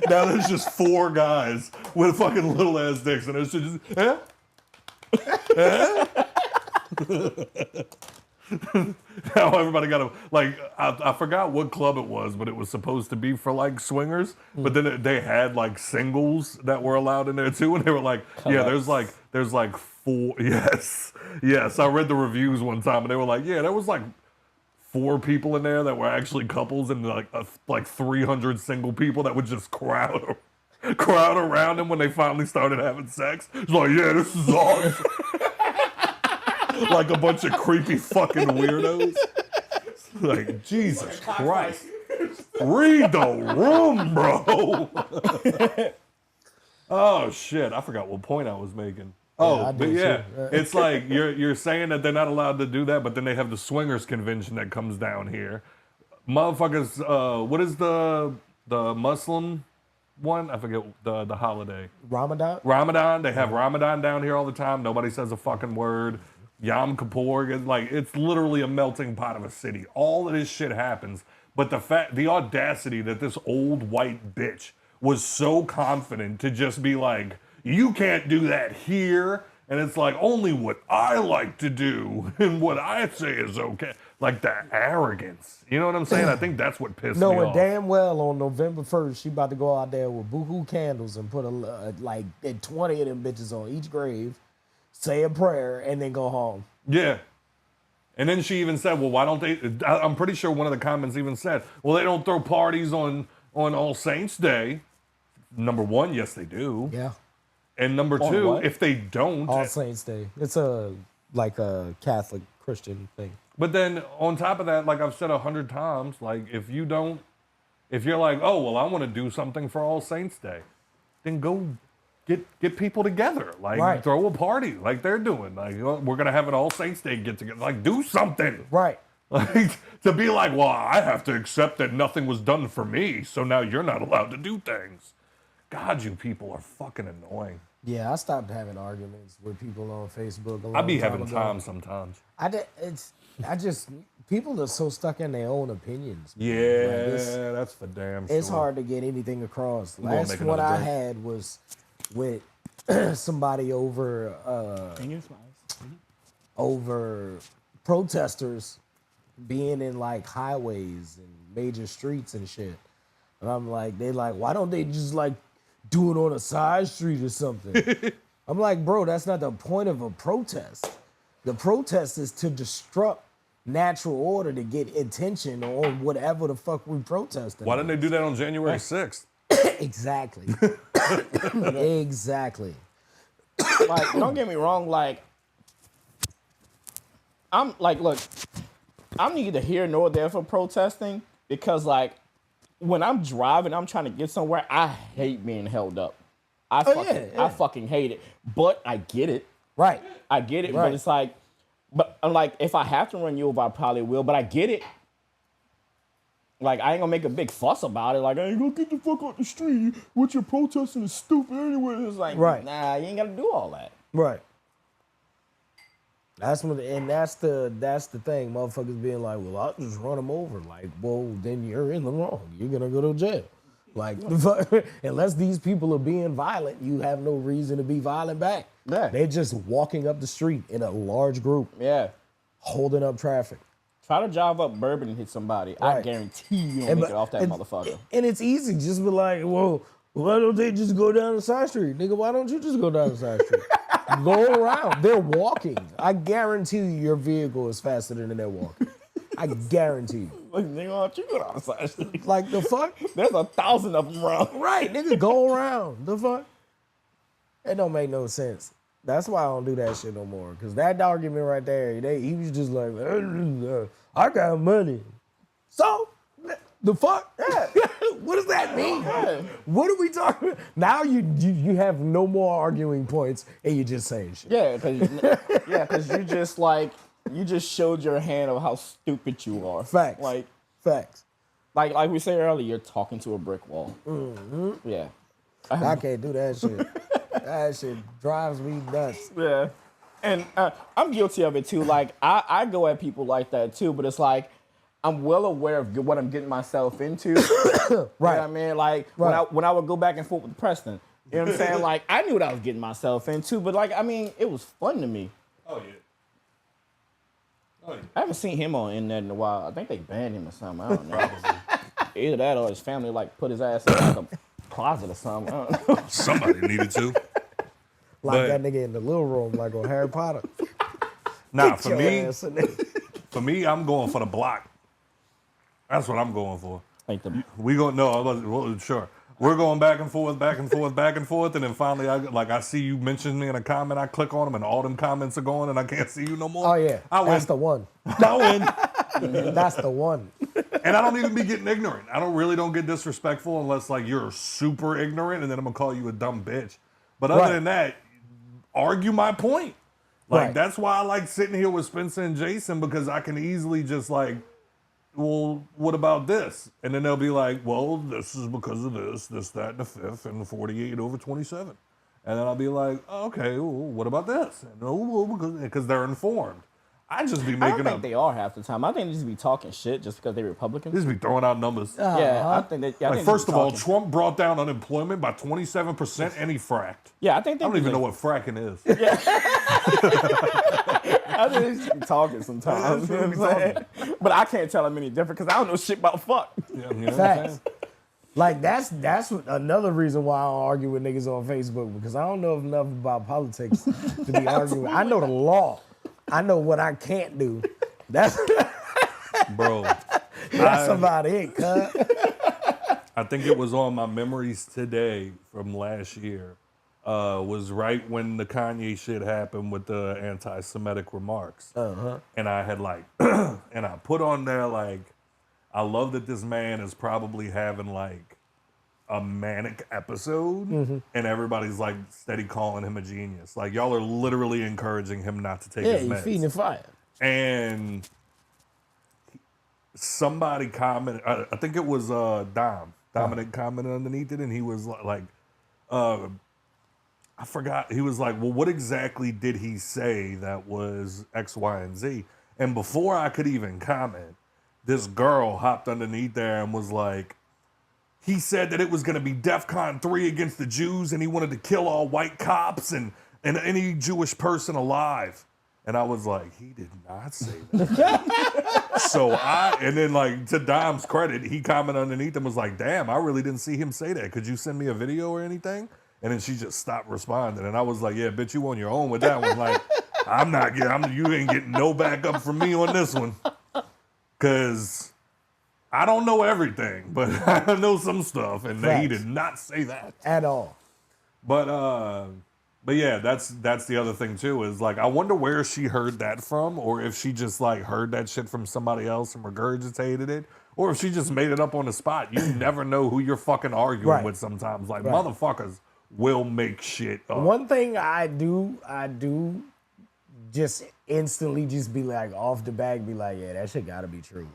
Now there's just 4 guys with fucking little ass dicks, and it's just, Now everybody got to, like, I forgot what club it was, but it was supposed to be for, like, swingers, but then they had, like, singles that were allowed in there, too, and they were like, yeah, there's like 4, yes, I read the reviews one time, and they were like, yeah, there was, like, 4 people in there that were actually couples, and like 300 single people that would just crowd around them when they finally started having sex. It's like, yeah, this is awesome. Like a bunch of creepy fucking weirdos. Like, Jesus Christ. Read the room, bro. Oh, shit. I forgot what point I was making. Oh, but yeah, it's like you're saying that they're not allowed to do that, but then they have the swingers convention that comes down here. Motherfuckers, what is the Muslim one? I forget the holiday. Ramadan? They have Ramadan down here all the time. Nobody says a fucking word. Yom Kippur, it's literally a melting pot of a city. All of this shit happens, but the audacity that this old white bitch was so confident to just be like, you can't do that here. And it's like, only what I like to do and what I say is okay. Like the arrogance. You know what I'm saying? I think that's what pissed me off. Knowing damn well on November 1st, she about to go out there with boohoo candles and put like 20 of them bitches on each grave, say a prayer, and then go home. Yeah. And then she even said, well, why don't they, I'm pretty sure one of the comments even said, well, they don't throw parties on All Saints Day. Number one, yes, they do. Yeah. And number two, if they don't... All Saints Day. It's like a Catholic Christian thing. But then on top of that, like I've said 100 times, like if you're like, oh, well, I want to do something for All Saints Day, then go get people together. Like throw a party like they're doing. Like, we're going to have an All Saints Day get together. Like, do something. Right. Like, to be like, well, I have to accept that nothing was done for me, so now you're not allowed to do things. God, you people are fucking annoying. Yeah, I stopped having arguments with people on Facebook. I be having time sometimes. People are so stuck in their own opinions. Yeah, that's for damn sure. It's hard to get anything across. Last one I had was with somebody over protesters being in like highways and major streets and shit. And I'm like, why don't they just like do it on a side street or something? I'm like, bro, that's not the point of a protest. The protest is to disrupt natural order to get attention on whatever the fuck we protesting. Why didn't they do that on January 6th? Exactly. Exactly. Like, don't get me wrong, like, I'm like, look, I'm neither here nor there for protesting because, like, when I'm driving, I'm trying to get somewhere, I hate being held up. I fucking hate it. But I get it. Right. I get it, but it's like, if I have to run you over, I probably will, but I get it. Like, I ain't gonna make a big fuss about it. Like, I ain't gonna get the fuck out the street. What you're protesting is stupid anyway. It's like, nah, you ain't gotta do all that. Right. That's the thing. Motherfuckers being like, well, I'll just run them over. Like, well, then you're in the wrong. You're gonna go to jail. Like, unless these people are being violent, you have no reason to be violent back. Yeah. They're just walking up the street in a large group. Yeah. Holding up traffic. Try to drive up Bourbon and hit somebody. Right. I guarantee you don't make it off that motherfucker. And it's easy. Just be like, well, why don't they just go down the side street? Nigga, why don't you just go down the side street? Go around. They're walking. I guarantee you your vehicle is faster than they're walking. I guarantee you. Like, nigga, why don't you go down the side street? Like, the fuck? There's 1,000 of them around. Right, nigga, go around. The fuck? It don't make no sense. That's why I don't do that shit no more. Because that argument right there, he was just like, I got money. So, the fuck? Yeah. What does that mean? Yeah. What are we talking about? Now you have no more arguing points and you're just saying shit. Yeah, because you just showed your hand of how stupid you are. Facts. Facts. Like we said earlier, you're talking to a brick wall. Mm-hmm. Yeah. I can't do that shit. That shit drives me nuts. Yeah. And I'm guilty of it too. Like, I go at people like that too, but it's like, I'm well aware of what I'm getting myself into. Right. You know what I mean? Like, when I would go back and forth with Preston, you know what I'm saying? Like, I knew what I was getting myself into, but like, I mean, it was fun to me. Oh, yeah. I haven't seen him on internet in a while. I think they banned him or something. I don't know. Either that or his family like put his ass in like a closet or something. I don't know. Somebody needed to. Like that nigga in the little room, like on Harry Potter. Nah, for me, I'm going for the block. That's what I'm going for. Like the We go no, well, sure. We're going back and forth, back and forth, back and forth, and then finally, I see you mention me in a comment. I click on them, and all them comments are going, and I can't see you no more. Oh yeah, I win. that's the one. I win. That's the one. And I don't even be getting ignorant. I don't get disrespectful unless like you're super ignorant, and then I'm gonna call you a dumb bitch. But other than that, argue my point. Like that's why I like sitting here with Spencer and Jason, because I can easily just like, well, what about this? And then they'll be like, well, this is because of this, that, and the fifth, and the 48/27. And then I'll be like, oh, okay, well, what about this? And because they're informed. I just be I making don't think up. they are half the time. I think they just be talking shit just because they're Republicans. They just be throwing out numbers. Yeah, I think they. Like, first of all, Trump brought down unemployment by 27%, and he fracked. Yeah, I think they I don't even know what fracking is. I think they just be talking sometimes. You know what I'm saying? But I can't tell them any different because I don't know shit about fuck. Yeah, you know what I'm Facts. saying? Like that's another reason why I don't argue with niggas on Facebook, because I don't know enough about politics to be arguing. I know the law. I know what I can't do. That's Bro. that's about it, cuz. I think it was on my memories today from last year. Was right when the Kanye shit happened with the anti-Semitic remarks. And I had like, and I put on there like, I love that this man is probably having like a manic episode, and everybody's like steady calling him a genius. Like y'all are literally encouraging him not to take his Yeah, meds. you feeding the fire. And somebody commented, I think it was Dominic commented underneath it, and he was like, I forgot. He was like, well, what exactly did he say that was X, Y, and Z? And before I could even comment, this girl hopped underneath there and was like, he said that it was going to be DEFCON 3 against the Jews, and he wanted to kill all white cops and any Jewish person alive. And I was like, he did not say that. And then like, to Dom's credit, he commented underneath and was like, damn, I really didn't see him say that. Could you send me a video or anything? And then she just stopped responding. And I was like, yeah, bitch, you on your own with that one. Like, you ain't getting no backup from me on this one. Because I don't know everything, but I know some stuff. And he did not say that. At all. But yeah, that's the other thing too, is like, I wonder where she heard that from, or if she just like heard that shit from somebody else and regurgitated it, or if she just made it up on the spot. You never know who you're fucking arguing with sometimes. Like, motherfuckers will make shit up. One thing I do just instantly just be like, off the back, be like, yeah, that shit gotta be true,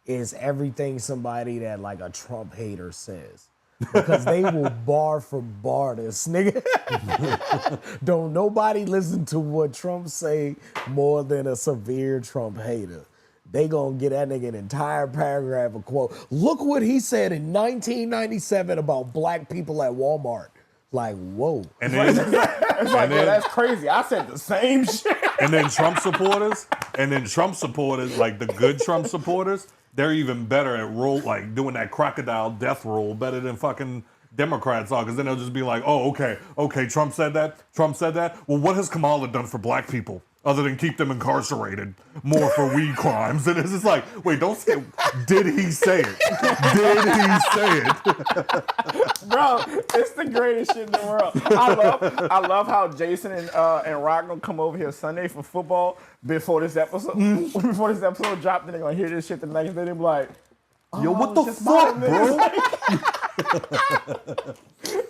is everything somebody that like a Trump hater says. Because they will bar for bar this nigga. Don't nobody listen to what Trump say more than a severe Trump hater. They gonna get that nigga an entire paragraph of quote. Look what he said in 1997 about black people at Walmart. Like, whoa. And then, It's like, yeah, that's crazy. I said the same shit. and then Trump supporters, like the good Trump supporters, they're even better at like doing that crocodile death roll better than fucking Democrats are, because then they'll just be like, oh, okay, Trump said that. Well, what has Kamala done for black people other than keep them incarcerated more for weed crimes? And it's just like, wait, don't say, did he say it? Did he say it? Bro, it's the greatest shit in the world. I love how Jason and Rock gonna come over here Sunday for football before this episode. Before this episode dropped, then they're gonna hear this shit the next day. They're like, yo, what the fuck, bro?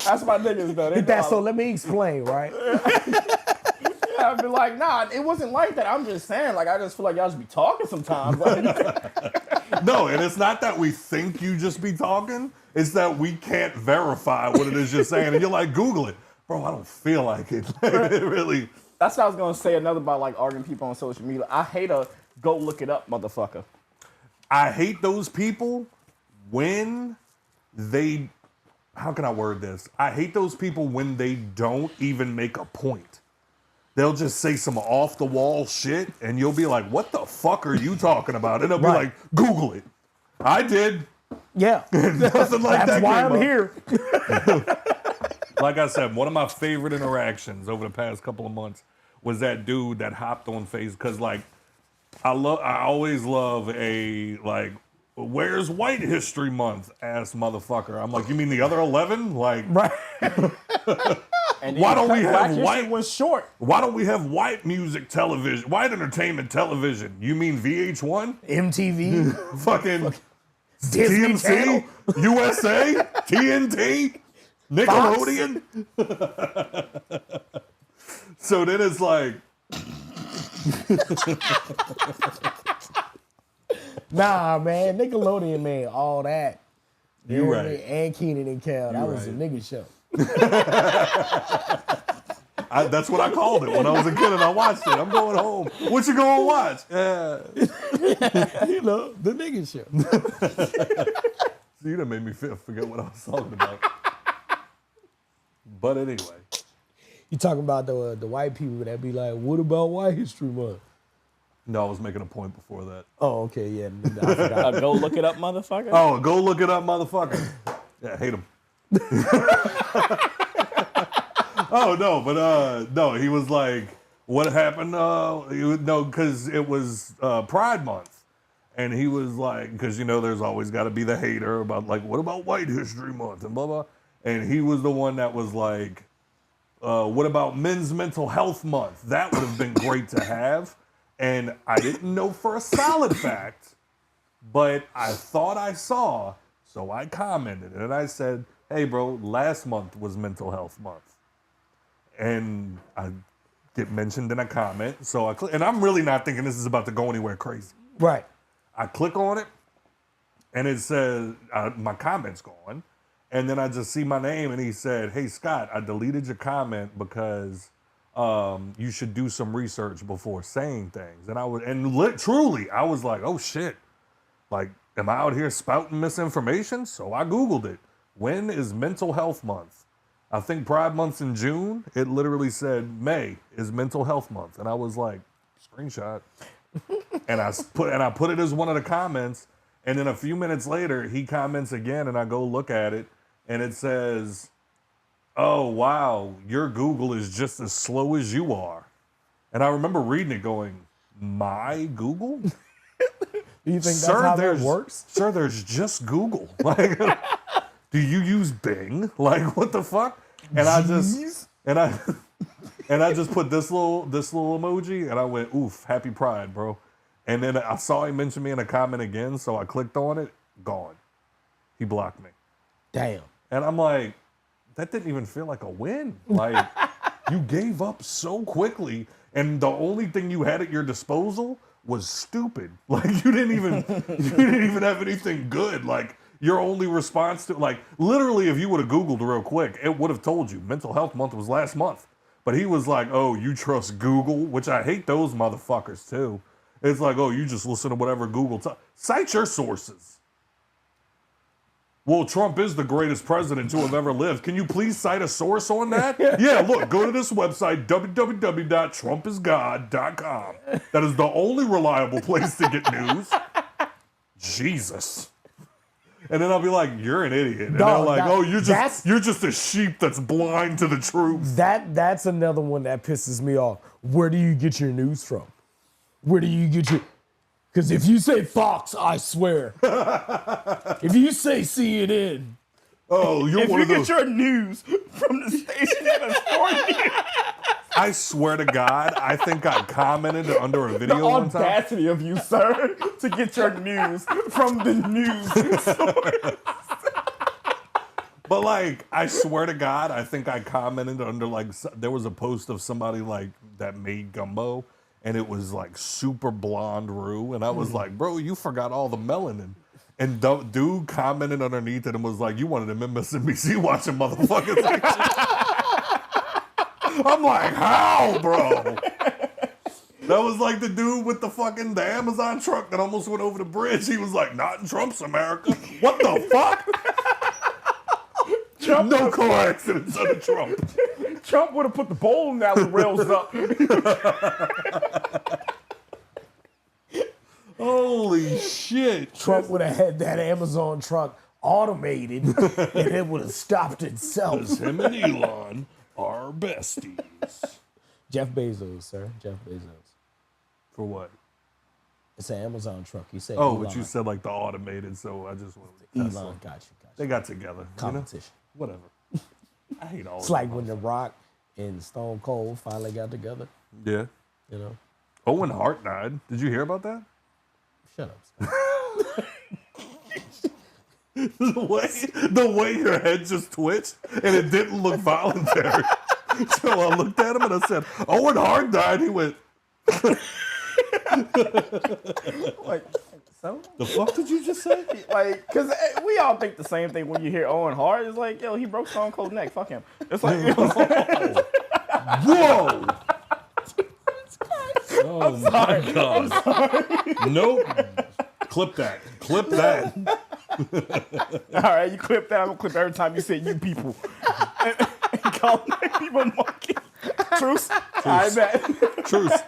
That's my niggas though. So let me explain, right? Yeah, I'd be like, nah, it wasn't like that. I'm just saying, like, I just feel like y'all just be talking sometimes. Like, No, and it's not that we think you just be talking. It's that we can't verify what it is you're saying. And you're like, Google it. Bro, I don't feel like it. It really. that's what I was gonna say. Another about like arguing people on social media. I hate a go look it up, motherfucker. I hate those people when they, how can I word this? I hate those people when they don't even make a point. They'll just say some off the wall shit and you'll be like, what the fuck are you talking about? And they'll be like, Google it. I did. Yeah. Nothing like That's that why came I'm up. here. Like I said, one of my favorite interactions over the past couple of months was that dude that hopped on face, because like I always love a like where's White History Month? Ass motherfucker. I'm like, you mean the other 11? Like, Right. And Why don't we have Black History white- was short. why don't we have white music television, white entertainment television? You mean VH1? MTV, Fucking Disney TMC, Channel. USA, TNT, Nickelodeon. So then it's like, Nah, man, Nickelodeon made all that. You know what right. I mean? And Keenan and Kel. That was a nigga show. that's what I called it when I was a kid and I watched it. I'm going home. What you going to watch? You know, the nigga show. See, that made me forget what I was talking about. But anyway. You talking about the white people that be like, what about White History Month? No, I was making a point before that. Oh, okay, yeah. I forgot. Go look it up, motherfucker. Oh, go look it up, motherfucker. Yeah, I hate him. Oh, no, but no, he was like, what happened? No, because it was Pride Month. And he was like, because, you know, there's always got to be the hater about, like, what about White History Month and blah, blah. And he was the one that was like, what about Men's Mental Health Month? That would have been great to have. And I didn't know for a solid fact, but I thought I saw, so I commented and I said, hey, bro, last month was Mental Health Month. And I get mentioned in a comment, so and I'm really not thinking this is about to go anywhere crazy. Right. I click on it, and it says, my comment's gone, and then I just see my name, and he said, hey, Scott, I deleted your comment because you should do some research before saying things. And truly, I was like, oh shit. Like, am I out here spouting misinformation? So I Googled it. When is Mental Health Month? I think Pride Month's in June. It literally said May is Mental Health Month. And I was like, screenshot. and I put it as one of the comments. And then a few minutes later, he comments again and I go look at it and it says, oh, wow, your Google is just as slow as you are. And I remember reading it going, my Google? Do you think that's how that works? Sir, there's just Google. Like, do you use Bing? Like, what the fuck? And I just put this little emoji and I went, oof, happy Pride, bro. And then I saw he mention me in a comment again, so I clicked on it, gone. He blocked me. Damn. And I'm like, that didn't even feel like a win. Like, you gave up so quickly, and the only thing you had at your disposal was stupid. Like, you didn't even have anything good. Like, your only response to, like, literally, if you would have Googled real quick, it would have told you Mental Health Month was last month. But he was like, oh, you trust Google? Which I hate those motherfuckers, too. It's like, oh, you just listen to whatever Google cite your sources. Well, Trump is the greatest president to have ever lived. Can you please cite a source on that? Yeah, look, go to this website, www.trumpisgod.com. That is the only reliable place to get news. Jesus. And then I'll be like, you're an idiot. And they're like, oh, you're just a sheep that's blind to the truth. That's another one that pisses me off. Where do you get your news from? Where do you get your... Because if you say Fox, I swear. If you say CNN... Oh, you're one of those... If you get your news from the station that is for you... I swear to God, I think I commented under a video The one time. audacity of you, sir, to get your news from the news source. But, like, I swear to God, I think I commented under, like, there was a post of somebody, like, that made gumbo, and it was, like, super blonde roux, and I was like, bro, you forgot all the melanin. And dude commented underneath it and was like, you wanted him MSNBC watching motherfuckers like shit. I'm like, how, bro? That was like the dude with the Amazon truck that almost went over the bridge. He was like, not in Trump's America. What the fuck? No car accidents under Trump. Trump would have put the bowling alley rails up. Holy shit. Trump would have had that Amazon truck automated and it would have stopped itself. Because him and Elon are besties. Jeff Bezos, sir. Jeff Bezos. For what? It's an Amazon truck. He said. Oh, Elon. but you said like the automated, so I just went with Tesla. Elon. Got you. They got together. Competition. You know? Whatever. I hate all. It's like when The Rock and Stone Cold finally got together. Yeah. You know. Owen Hart died. Did you hear about that? Shut up. Scott. the way your head just twitched and it didn't look voluntary. So I looked at him and I said, Owen Hart died. He went, Like, so? the fuck did you just say? Like, because we all think the same thing when you hear Owen Hart. It's like, yo, he broke Stone Cold's neck. Fuck him. It's like, you know what I'm saying? Whoa! Oh my God. Nope. Clip that. Clip that. All right, you clip that. I'm going to clip every time you say you people. and call black people monkey. Truce? I bet. Truce.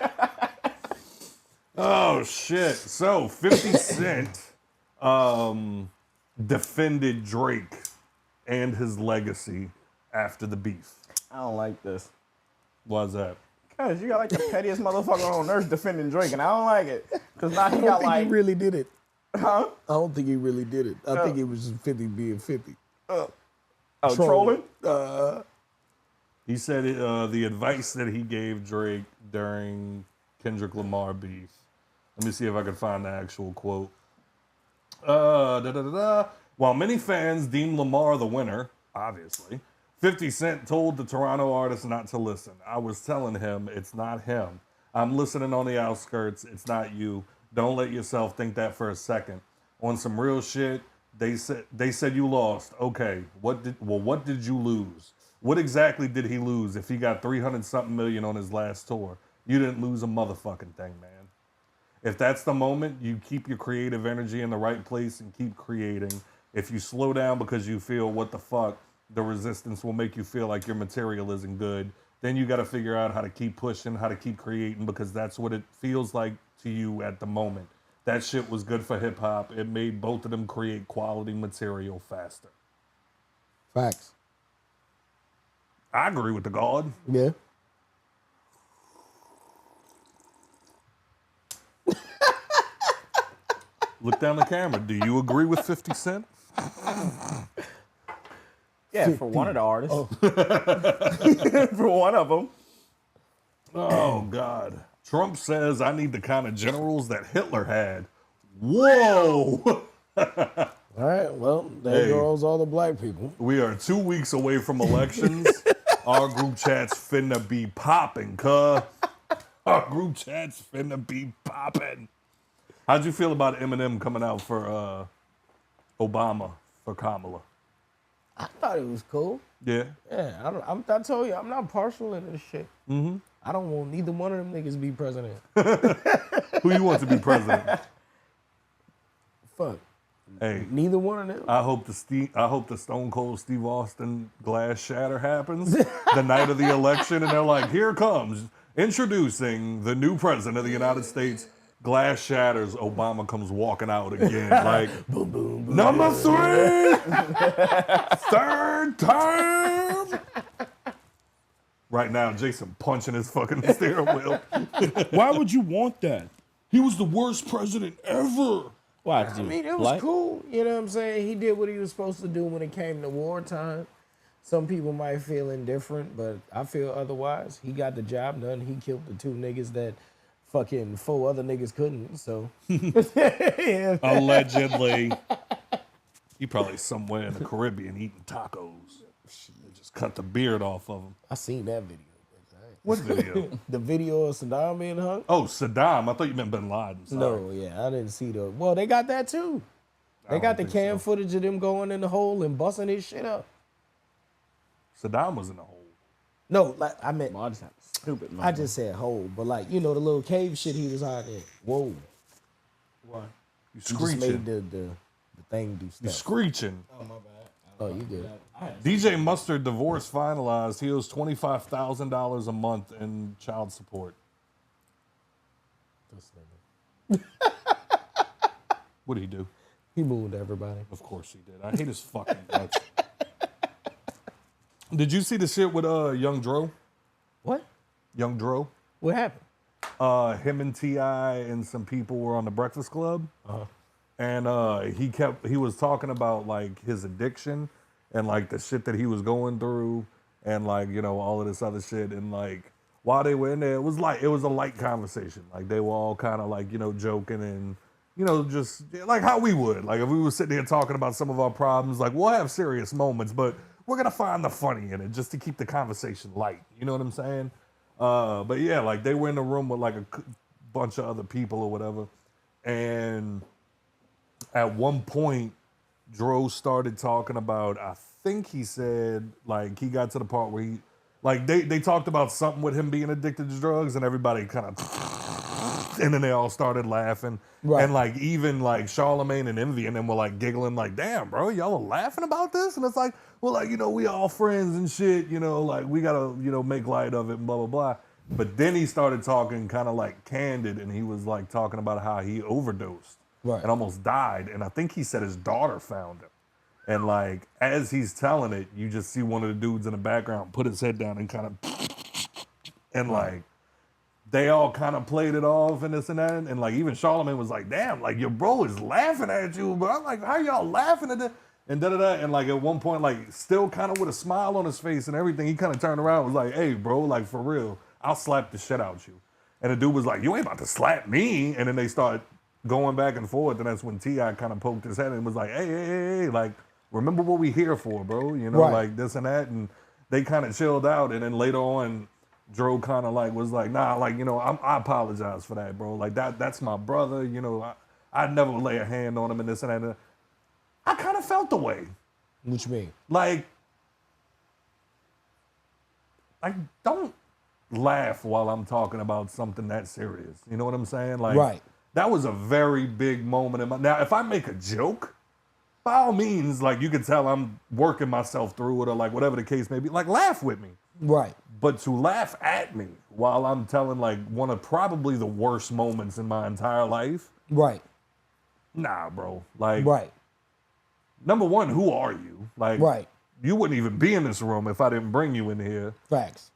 Oh shit. So 50 Cent defended Drake and his legacy after the beef. I don't like this. Why's that? Because you got like the pettiest motherfucker on earth defending Drake, and I don't like it. Because now he I got don't think like. he really did it. Huh? I don't think he really did it. I think it was just 50 being 50. Oh, trolling? He said the advice that he gave Drake during Kendrick Lamar beef. Let me see if I can find the actual quote. While many fans deem Lamar the winner, obviously, 50 Cent told the Toronto artist not to listen. I was telling him it's not him. I'm listening on the outskirts. It's not you. Don't let yourself think that for a second. On some real shit, they said you lost. Okay, what did you lose? What exactly did he lose if he got 300-something million on his last tour? You didn't lose a motherfucking thing, man. If that's the moment, you keep your creative energy in the right place and keep creating. If you slow down because you feel, what the fuck, the resistance will make you feel like your material isn't good. Then you got to figure out how to keep pushing, how to keep creating, because that's what it feels like to you at the moment. That shit was good for hip hop. It made both of them create quality material faster. Facts. I agree with the God. Yeah. Look down the camera. Do you agree with 50 Cent? Yeah, for one of the artists. For one of them. Oh, God. Trump says I need the kind of generals that Hitler had. Whoa! All right, well, there goes all the black people. We are 2 weeks away from elections. Our group chat's finna be popping, cuh. Our group chat's finna be popping. How'd you feel about Eminem coming out for Obama for Kamala? I thought it was cool. Yeah. Yeah, I told you, I'm not partial in this shit. Mm-hmm. I don't want neither one of them niggas to be president. Who you want to be president? Fuck. Hey, Neither one of them. I hope the Stone Cold Steve Austin glass shatter happens the night of the election, and they're like, here comes, introducing the new president of the United States. Glass shatters, Obama comes walking out again. Like, Boom, boom, boom. number 3, third time. Right now, Jason punching his fucking steering wheel. Why would you want that? He was the worst president ever. Why? I mean, it was cool. You know what I'm saying? He did what he was supposed to do when it came to wartime. Some people might feel indifferent, but I feel otherwise. He got the job done. He killed the 2 niggas that fucking 4 other niggas couldn't, so. Allegedly. He probably somewhere in the Caribbean eating tacos. They just cut the beard off of him. I seen that video. What video? The video of Saddam being hung? Oh, Saddam. I thought you meant Bin Laden. Sorry. No, yeah, I didn't see the. Well, they got that too. They got the cam footage of them going in the hole and busting his shit up. Saddam was in the hole. No, like I meant. Well, I just have stupid. I just said hole, but like the little cave shit he was hiding in. Whoa, What? You he just screeching. made the thing do You stuff. screeching. Oh, you good? DJ Mustard divorce finalized. He owes $25,000 a month in child support. What did he do? He moved everybody. Of course he did. I hate his fucking guts. Did you see the shit with Young Dro? What? Young Dro? What happened? him and T.I. and some people were on the Breakfast Club. And he was talking about like his addiction and like the shit that he was going through and like, you know, all of this other shit. And like while they were in there, it was a light conversation. Like they were all kind of like, you know, joking and, you know, just like how we would. Like if we were sitting here talking about some of our problems, like we'll have serious moments, but we're gonna find the funny in it just to keep the conversation light. You know what I'm saying? But yeah, like they were in the room with like a bunch of other people or whatever. And at one point, Dro started talking about, I think he said, like, he got to the part where he, like, they talked about something with him being addicted to drugs, and everybody kind of, and then they all started laughing. Right. And, like, even, like, Charlemagne and Envy and them were, like, giggling, like, damn, bro, y'all are laughing about this? And it's like, well, like, you know, we all friends and shit, you know, like, we gotta, you know, make light of it and blah, blah, blah. But then he started talking kind of, like, candid, and he was, like, talking about how he overdosed. Right. And almost died. And I think he said his daughter found him. And like, as he's telling it, you just see one of the dudes in the background put his head down and kind of, and like, they all kind of played it off and this and that. And like, even Charlemagne was like, damn, like your bro is laughing at you. But I'm like, how y'all laughing at this? And da-da-da. And like at one point, like still kind of with a smile on his face and everything, he kind of turned around and was like, hey bro, like for real, I'll slap the shit out you. And the dude was like, you ain't about to slap me. And then they started going back and forth, and that's when T.I. kind of poked his head and was like, hey, like, remember what we here for, bro, you know, Right. like this and that, and they kind of chilled out, and then later on, Dro kind of like was like, nah, like, you know, I apologize for that, bro, like that's my brother, you know, I'd never lay a hand on him and this and that. I kind of felt the way. What you mean? Like, don't laugh while I'm talking about something that serious, you know what I'm saying? Like, Right. That was a very big moment in my. Now, if I make a joke, by all means, like you can tell I'm working myself through it or like whatever the case may be, like laugh with me. Right. But to laugh at me while I'm telling like one of probably the worst moments in my entire life, Right. nah, bro. Like, Right. number one, who are you? Like, Right. you wouldn't even be in this room if I didn't bring you in here. Facts.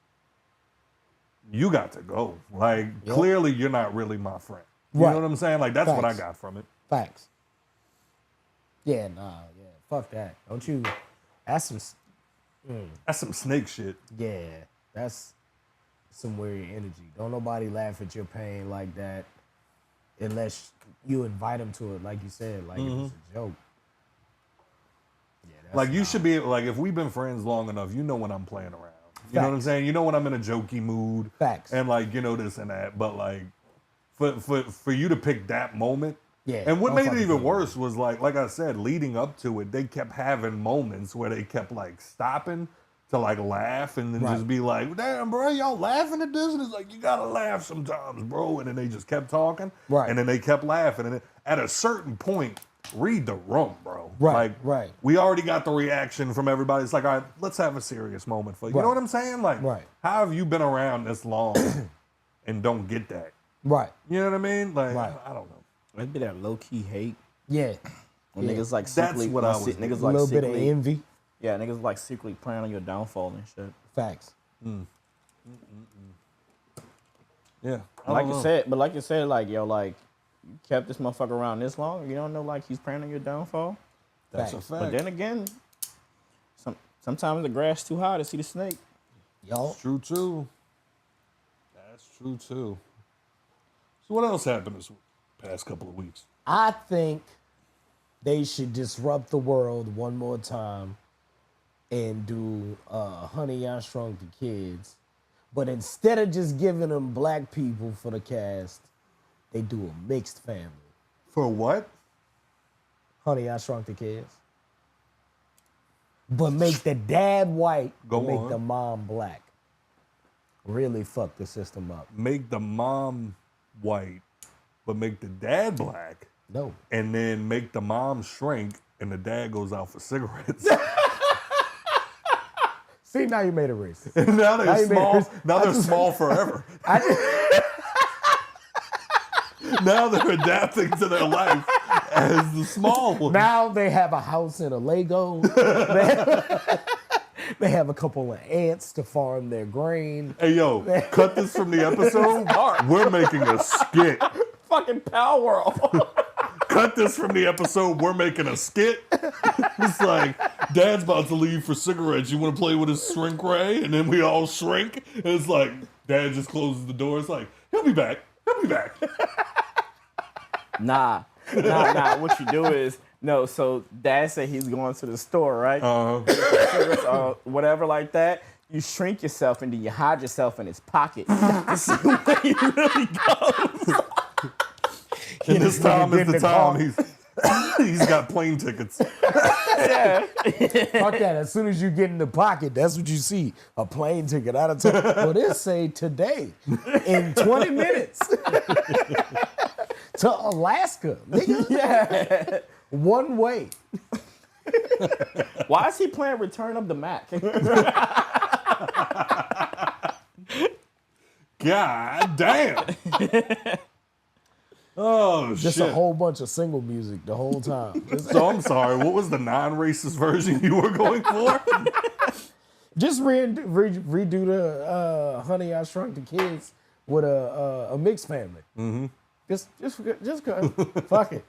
You got to go. Like, clearly you're not really my friend. You Right. know what I'm saying? Like, that's what I Facts. got from it. Facts. Yeah, fuck that. Don't you? That's some. That's some snake shit. Yeah, that's some weird energy. Don't nobody laugh at your pain like that, unless you invite them to it, like you said, like it was a joke. Yeah, that's Like you should be like, if we've been friends long enough, you know when I'm playing around. You know what I'm Facts. saying? You know when I'm in a jokey mood. Facts. And like, you know, this and that. But like, for you to pick that moment. Yeah, And what don't made it fucking even do it. worse was like I said, leading up to it, they kept having moments where they kept like stopping to like laugh and then Right. just be like, damn, bro, y'all laughing at this? And it's like, you gotta laugh sometimes, bro. And then they just kept talking. Right. And then they kept laughing. And at a certain point, read the room, bro. Right, Like, right. we already got the reaction from everybody. It's like, all right, let's have a serious moment for you. You know Right. what I'm saying? Like, Right. how have you been around this long and don't get that? Right. You know what I mean? Like, Right. I don't know. It'd be that low key hate. Yeah. When Yeah. Niggas like That's secretly, what I was niggas getting. A like little bit of secretly, envy. yeah, niggas like secretly planning on your downfall and shit. Facts. Yeah. I Like don't you know. said, but like you said, like yo, like you kept this motherfucker around this long. You don't know like he's planning on your downfall. That's a Facts. fact. But then again, sometimes the grass too high to see the snake. Y'all. That's true too. That's true too. So what else happened this past couple of weeks? I think they should disrupt the world one more time and do Honey, I Shrunk the Kids. But instead of just giving them black people for the cast, they do a mixed family. For what? Honey, I Shrunk the Kids. But make the dad white, Go make on. the mom black. Really fuck the system up. Make the mom white, but make the dad black, No. and then make the mom shrink, and the dad goes out for cigarettes. See, now you made a racist. And now Now they're you made small. it- Now I they're just- small forever. Now they're adapting to their life as the small one. Now they have a house in a Lego. They have a couple of ants to farm their grain. Hey, yo, cut this from the episode. We're making a skit. Fucking Power World. Cut this from the episode. We're making a skit. It's like, Dad's about to leave for cigarettes. You want to play with his shrink ray? And then we all shrink. And it's like, Dad just closes the door. It's like, he'll be back. He'll be back. Nah. What you do is, no, so Dad said he's going to the store, right? Whatever like that. You shrink yourself and then you hide yourself in his pocket to see where he really goes. And this time is the time he's got plane tickets. Yeah. Fuck that. As soon as you get in the pocket, that's what you see. A plane ticket out of town. Well, this say today in 20 minutes to Alaska. Nigga. Yeah. One way. Why is he playing Return of the Mac? God damn. Oh, Just shit. a whole bunch of single music the whole time. So I'm sorry, what was the non-racist version you were going for? Just redo the Honey, I Shrunk the Kids with a mixed family. Mm-hmm. Just fuck it.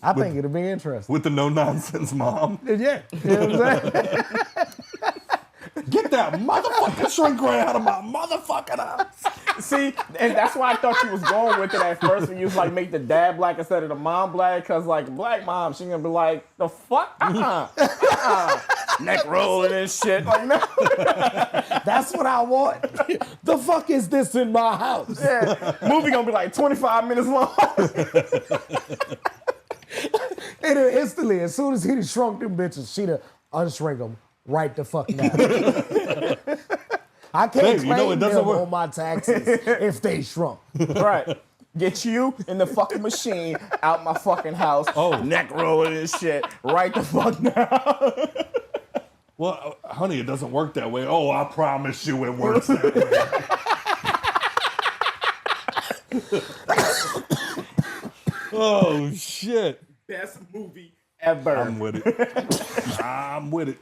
I think it'll be interesting. With the no-nonsense mom. Yeah. You know what I'm saying? Get that motherfucking shrink ray out of my motherfucking house. See, and that's why I thought you was going with it at first when you was like, make the dad black instead of the mom black, because like black mom, she gonna be like, the fuck? Neck rolling and shit. Like, no. That's what I want. The fuck is this in my house? Yeah. Movie gonna be like 25 minutes long. And then instantly, as soon as he shrunk them bitches, she'd unshrink them right the fuck now. I can't claim them on my taxes if they shrunk. Right. Get you in the fucking machine out my fucking house. Oh. Neck rolling and shit. Right the fuck now. Well, honey, it doesn't work that way. Oh, I promise you it works that way. Oh, shit. Best movie ever. I'm with it. I'm with it.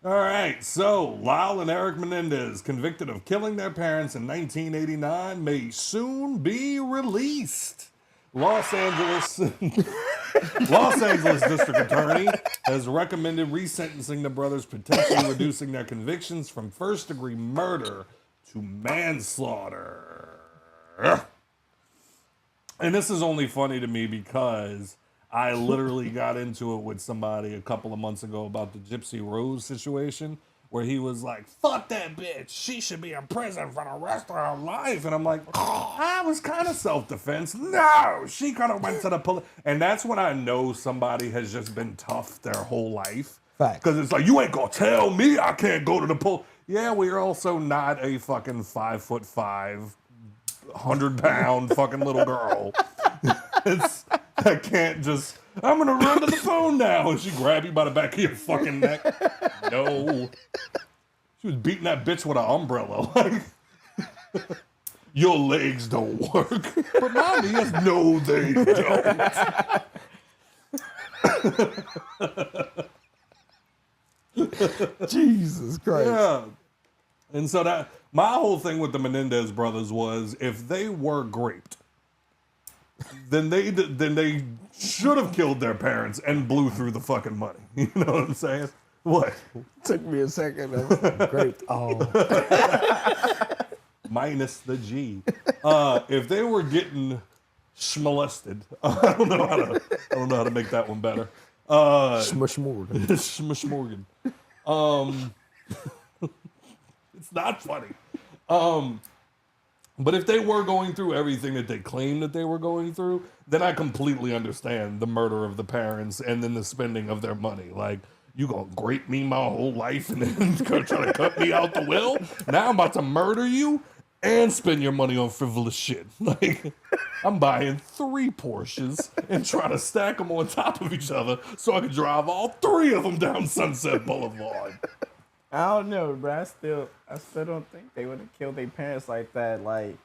All right, so Lyle and Eric Menendez, convicted of killing their parents in 1989, may soon be released. Los Angeles District Attorney has recommended resentencing the brothers, potentially reducing their convictions from first-degree murder to manslaughter. And this is only funny to me because I literally got into it with somebody a couple of months ago about the Gypsy Rose situation, where he was like, fuck that bitch. She should be in prison for the rest of her life. And I'm like, I was kind of self-defense. No, she could have went to the police. And that's when I know somebody has just been tough their whole life. Facts. Because it's like, you ain't going to tell me I can't go to the police. Yeah, we're also not a fucking 5'5", 100-pound fucking little girl. I can't just, I'm going to run to the phone now. And she grab you by the back of your fucking neck. No. She was beating that bitch with an umbrella. Like, your legs don't work. But mommy, yes, no, they don't. Jesus Christ. Yeah. And so that, my whole thing with the Menendez brothers was, if they were raped, then they should have killed their parents and blew through the fucking money. You know what I'm saying? What? Took me a second. Great. Oh. Minus the G. If they were getting schmolested, I don't know how to make that one better. Shmushmorgan. Schmushmorgan. It's not funny. But if they were going through everything that they claimed that they were going through, then I completely understand the murder of the parents and then the spending of their money. Like, you gonna grape me my whole life and then gonna try to cut me out the will? Now I'm about to murder you and spend your money on frivolous shit. Like, I'm buying 3 Porsches and trying to stack them on top of each other so I can drive all 3 of them down Sunset Boulevard. I don't know, bro. I still don't think they would have killed their parents like that. Like,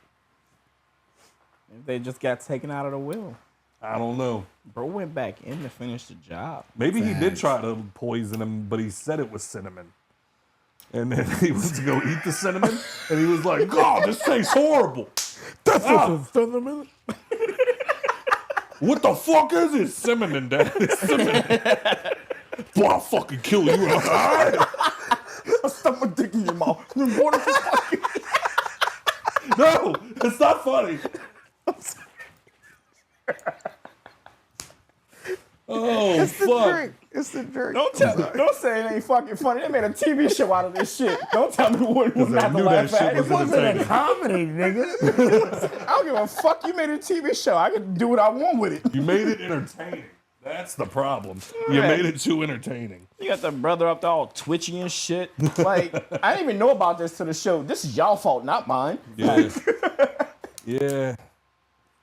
if they just got taken out of the will. I don't know. Bro went back in to finish the job. Maybe he did try to poison him, but he said it was cinnamon. And then he went to go eat the cinnamon, and he was like, "God, this tastes horrible. Cinnamon. What the fuck is it? Cinnamon, Dad. It's cinnamon. Boy, I'll fucking kill you." I'll stuff my dick in your mouth. No, it's not funny. Oh, fuck. It's the drink. Don't say it ain't fucking funny. They made a TV show out of this shit. Don't tell me what was not to knew laugh that at. shit It was wasn't entertaining. a comedy, nigga. I don't give a fuck. You made a TV show. I can do what I want with it. You made it entertaining. That's the problem. You Right. made it too entertaining. You got the brother up there all twitchy and shit. Like, I didn't even know about this to the show. This is y'all fault, not mine. Yeah. Yeah.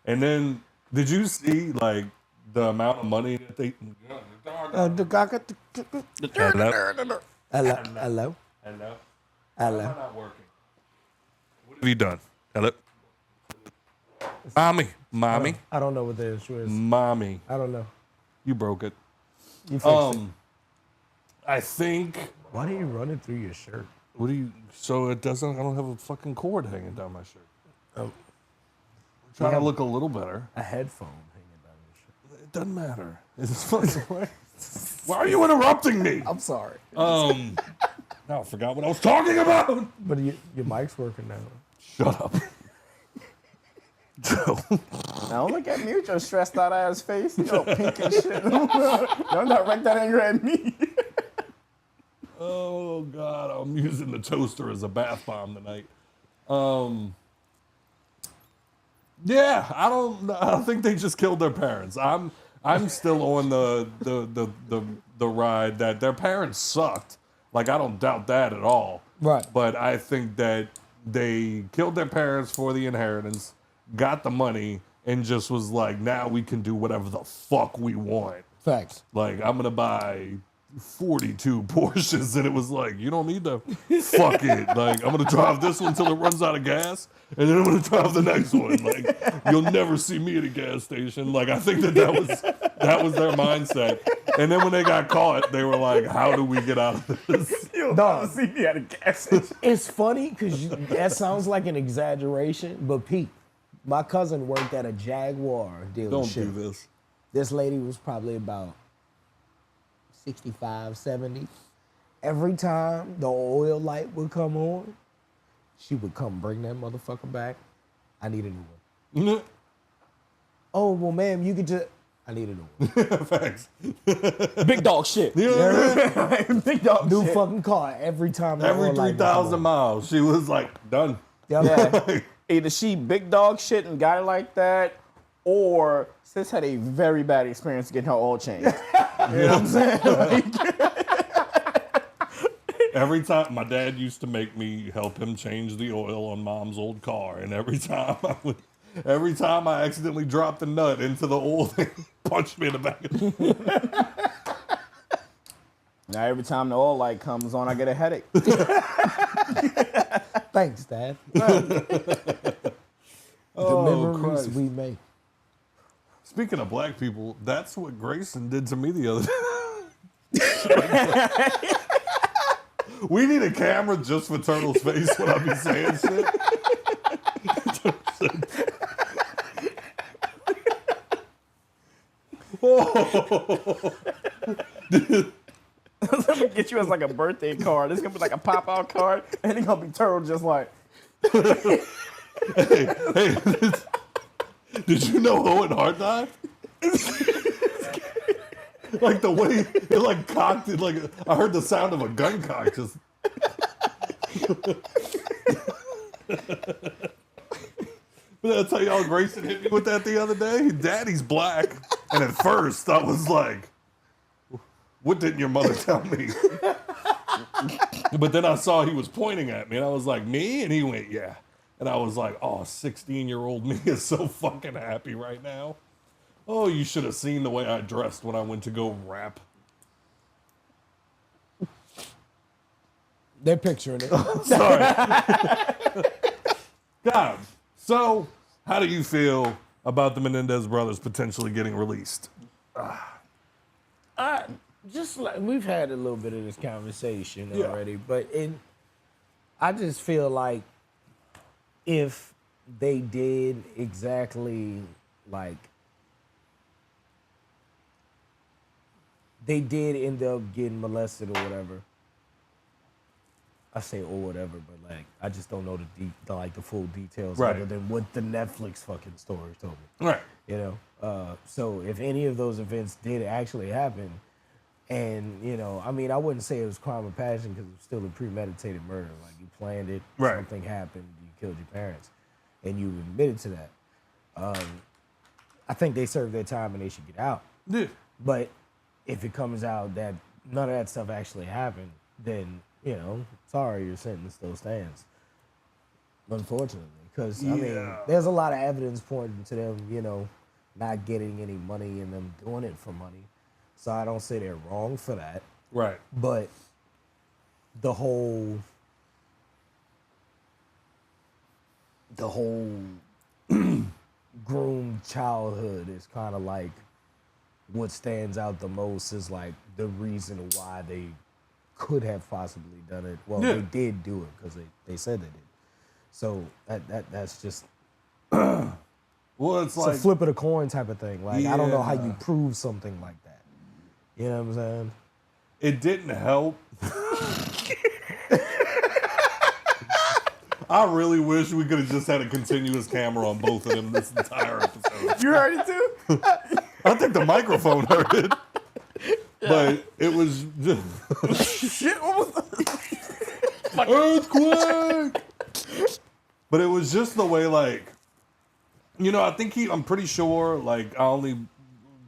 And then, did you see, like, the amount of money that they... Hello. Hello? Hello. Hello? Hello. Not working. What have you done? Hello? Mommy? I don't know what the issue is. Mommy. I don't know. You broke it. You fixed it. I think... Why do you run it through your shirt? What do you... So it doesn't... I don't have a fucking cord hanging down my shirt. Oh. Trying to look a little better. A headphone hanging down your shirt. It doesn't matter. It's fucking... Why are you interrupting me? I'm sorry. Now I forgot what I was talking about. But your mic's working now. Shut up. Joe. Now don't look at me with your stressed out ass face. You know, pink and shit. Don't direct that anger at me. Oh God, I'm using the toaster as a bath bomb tonight. Yeah, I don't think they just killed their parents. I'm still on the ride that their parents sucked. Like, I don't doubt that at all. Right. But I think that they killed their parents for the inheritance, got the money, and just was like, now we can do whatever the fuck we want. Facts. Like, I'm gonna buy 42 Porsches, and it was like, you don't need to fuck it. Like, I'm gonna drive this one until it runs out of gas, and then I'm gonna drive the next one. Like, you'll never see me at a gas station. Like, I think that was their mindset. And then when they got caught, they were like, how do we get out of this? You'll Dog. never see me at a gas station. It's funny because that sounds like an exaggeration, but Pete, my cousin worked at a Jaguar dealership. Don't do this. This lady was probably about 65, 70. Every time the oil light would come on, she would come bring that motherfucker back. I need a new one. Oh, well, ma'am, you could just... I need a new one. Facts. Big dog shit. You know what I mean? Big dog New shit. fucking car every time. the Every oil light would come 3,000 on. miles, she was like, done. Yeah. Either she big dog shit and got it like that, or sis had a very bad experience getting her oil changed. You know what I'm saying? Like, Every time, my dad used to make me help him change the oil on mom's old car, and every time I accidentally dropped the nut into the oil, they punched me in the back of the now every time the oil light comes on, I get a headache. Thanks, Dad. The memories Christ. we make. Speaking of black people, that's what Grayson did to me the other day. We need a camera just for Turtle's face when I be saying shit. I'm gonna get you as like a birthday card. It's gonna be like a pop-out card, and it's gonna be Turtle just like. Hey, did you know Owen Hart died? Like the way it like cocked it, like I heard the sound of a gun cock just. But I'll tell y'all, Grayson hit me with that the other day. Daddy's black, and at first I was like, "What didn't your mother tell me?" But then I saw he was pointing at me, and I was like, "Me?" And he went, "Yeah." And I was like, "Oh, 16-year-old me is so fucking happy right now." Oh, you should have seen the way I dressed when I went to go rap. They're picturing it. Sorry. God. So, how do you feel about the Menendez brothers potentially getting released? Just like we've had a little bit of this conversation already, but I just feel like if they did exactly like they did end up getting molested or whatever. I say or whatever, but like I just don't know the full details Right. other than what the Netflix fucking story told me. Right. You know, so if any of those events did actually happen, and you know, I mean, I wouldn't say it was crime of passion because it was still a premeditated murder. Like you planned it, Right. something happened, you killed your parents, and you admitted to that. I think they served their time and they should get out. Yeah. But if it comes out that none of that stuff actually happened, then, you know, sorry, your sentence still stands. Unfortunately. Because, I mean, there's a lot of evidence pointing to them, you know, not getting any money and them doing it for money. So I don't say they're wrong for that. Right. But the whole groomed childhood is kind of like what stands out the most is like the reason why they could have possibly done it. Well, they did do it because they said they did. So that's just Well, it's a like flip of the coin type of thing. Like I don't know how you prove something like that. You know what I'm saying? it didn't help. I really wish we could have just had a continuous camera on both of them this entire episode. You heard it too? I think the microphone heard it. But it was just Shit, what was earthquake. But it was just the way, like, you know, I think I'm pretty sure, like, I only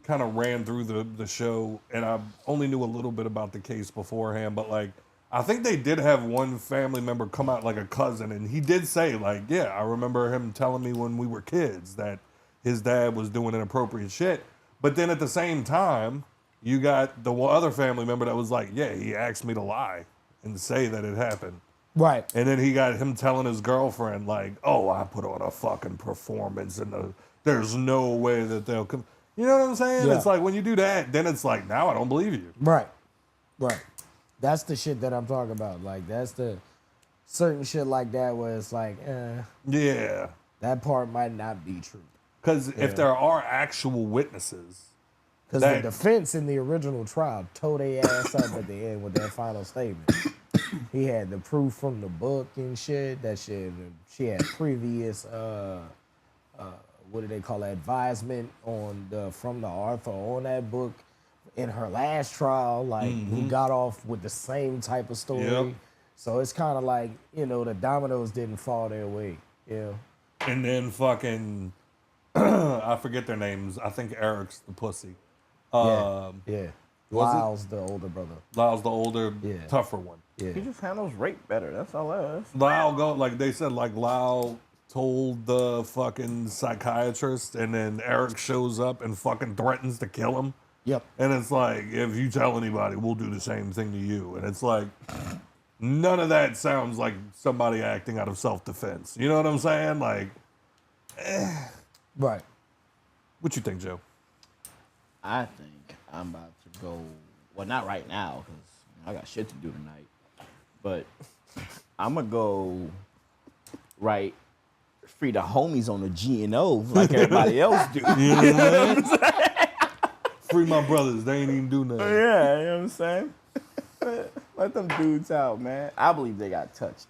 kind of ran through the show and I only knew a little bit about the case beforehand, but like, I think they did have one family member come out, like a cousin, and he did say, like, yeah, I remember him telling me when we were kids that his dad was doing inappropriate shit. But then at the same time, you got the other family member that was like, yeah, he asked me to lie and say that it happened. Right. And then he got him telling his girlfriend, like, oh, I put on a fucking performance and there's no way that they'll come. You know what I'm saying? Yeah. It's like when you do that, then it's like, now I don't believe you. Right. Right. That's the shit that I'm talking about. Like, that's the certain shit like that where it's like, Yeah. that part might not be true. Because if there are actual witnesses. Because the defense in the original trial tore their ass up at the end with that final statement. He had the proof from the book and shit. That shit, she had previous, what do they call it, advisement from the author on that book. In her last trial, like, he got off with the same type of story. Yep. So it's kind of like, you know, the dominoes didn't fall their way. Yeah. And then fucking, I forget their names. I think Eric's the pussy. Yeah. was it? Lyle's the older brother. Lyle's the older, Yeah. tougher one. Yeah. He just handles rape better. That's all that is. Like they said, like Lyle told the fucking psychiatrist, and then Eric shows up and fucking threatens to kill him. Yep. And it's like, if you tell anybody, we'll do the same thing to you. And it's like, none of that sounds like somebody acting out of self-defense. You know what I'm saying? Like, Right. what you think, Joe? I think I'm about to go. Well, not right now because I got shit to do tonight. But I'm gonna go free the homies on the G&O like everybody else do. You know what I'm saying? Free my brothers. They ain't even do nothing. Yeah, you know what I'm saying? Let them dudes out, man. I believe they got touched.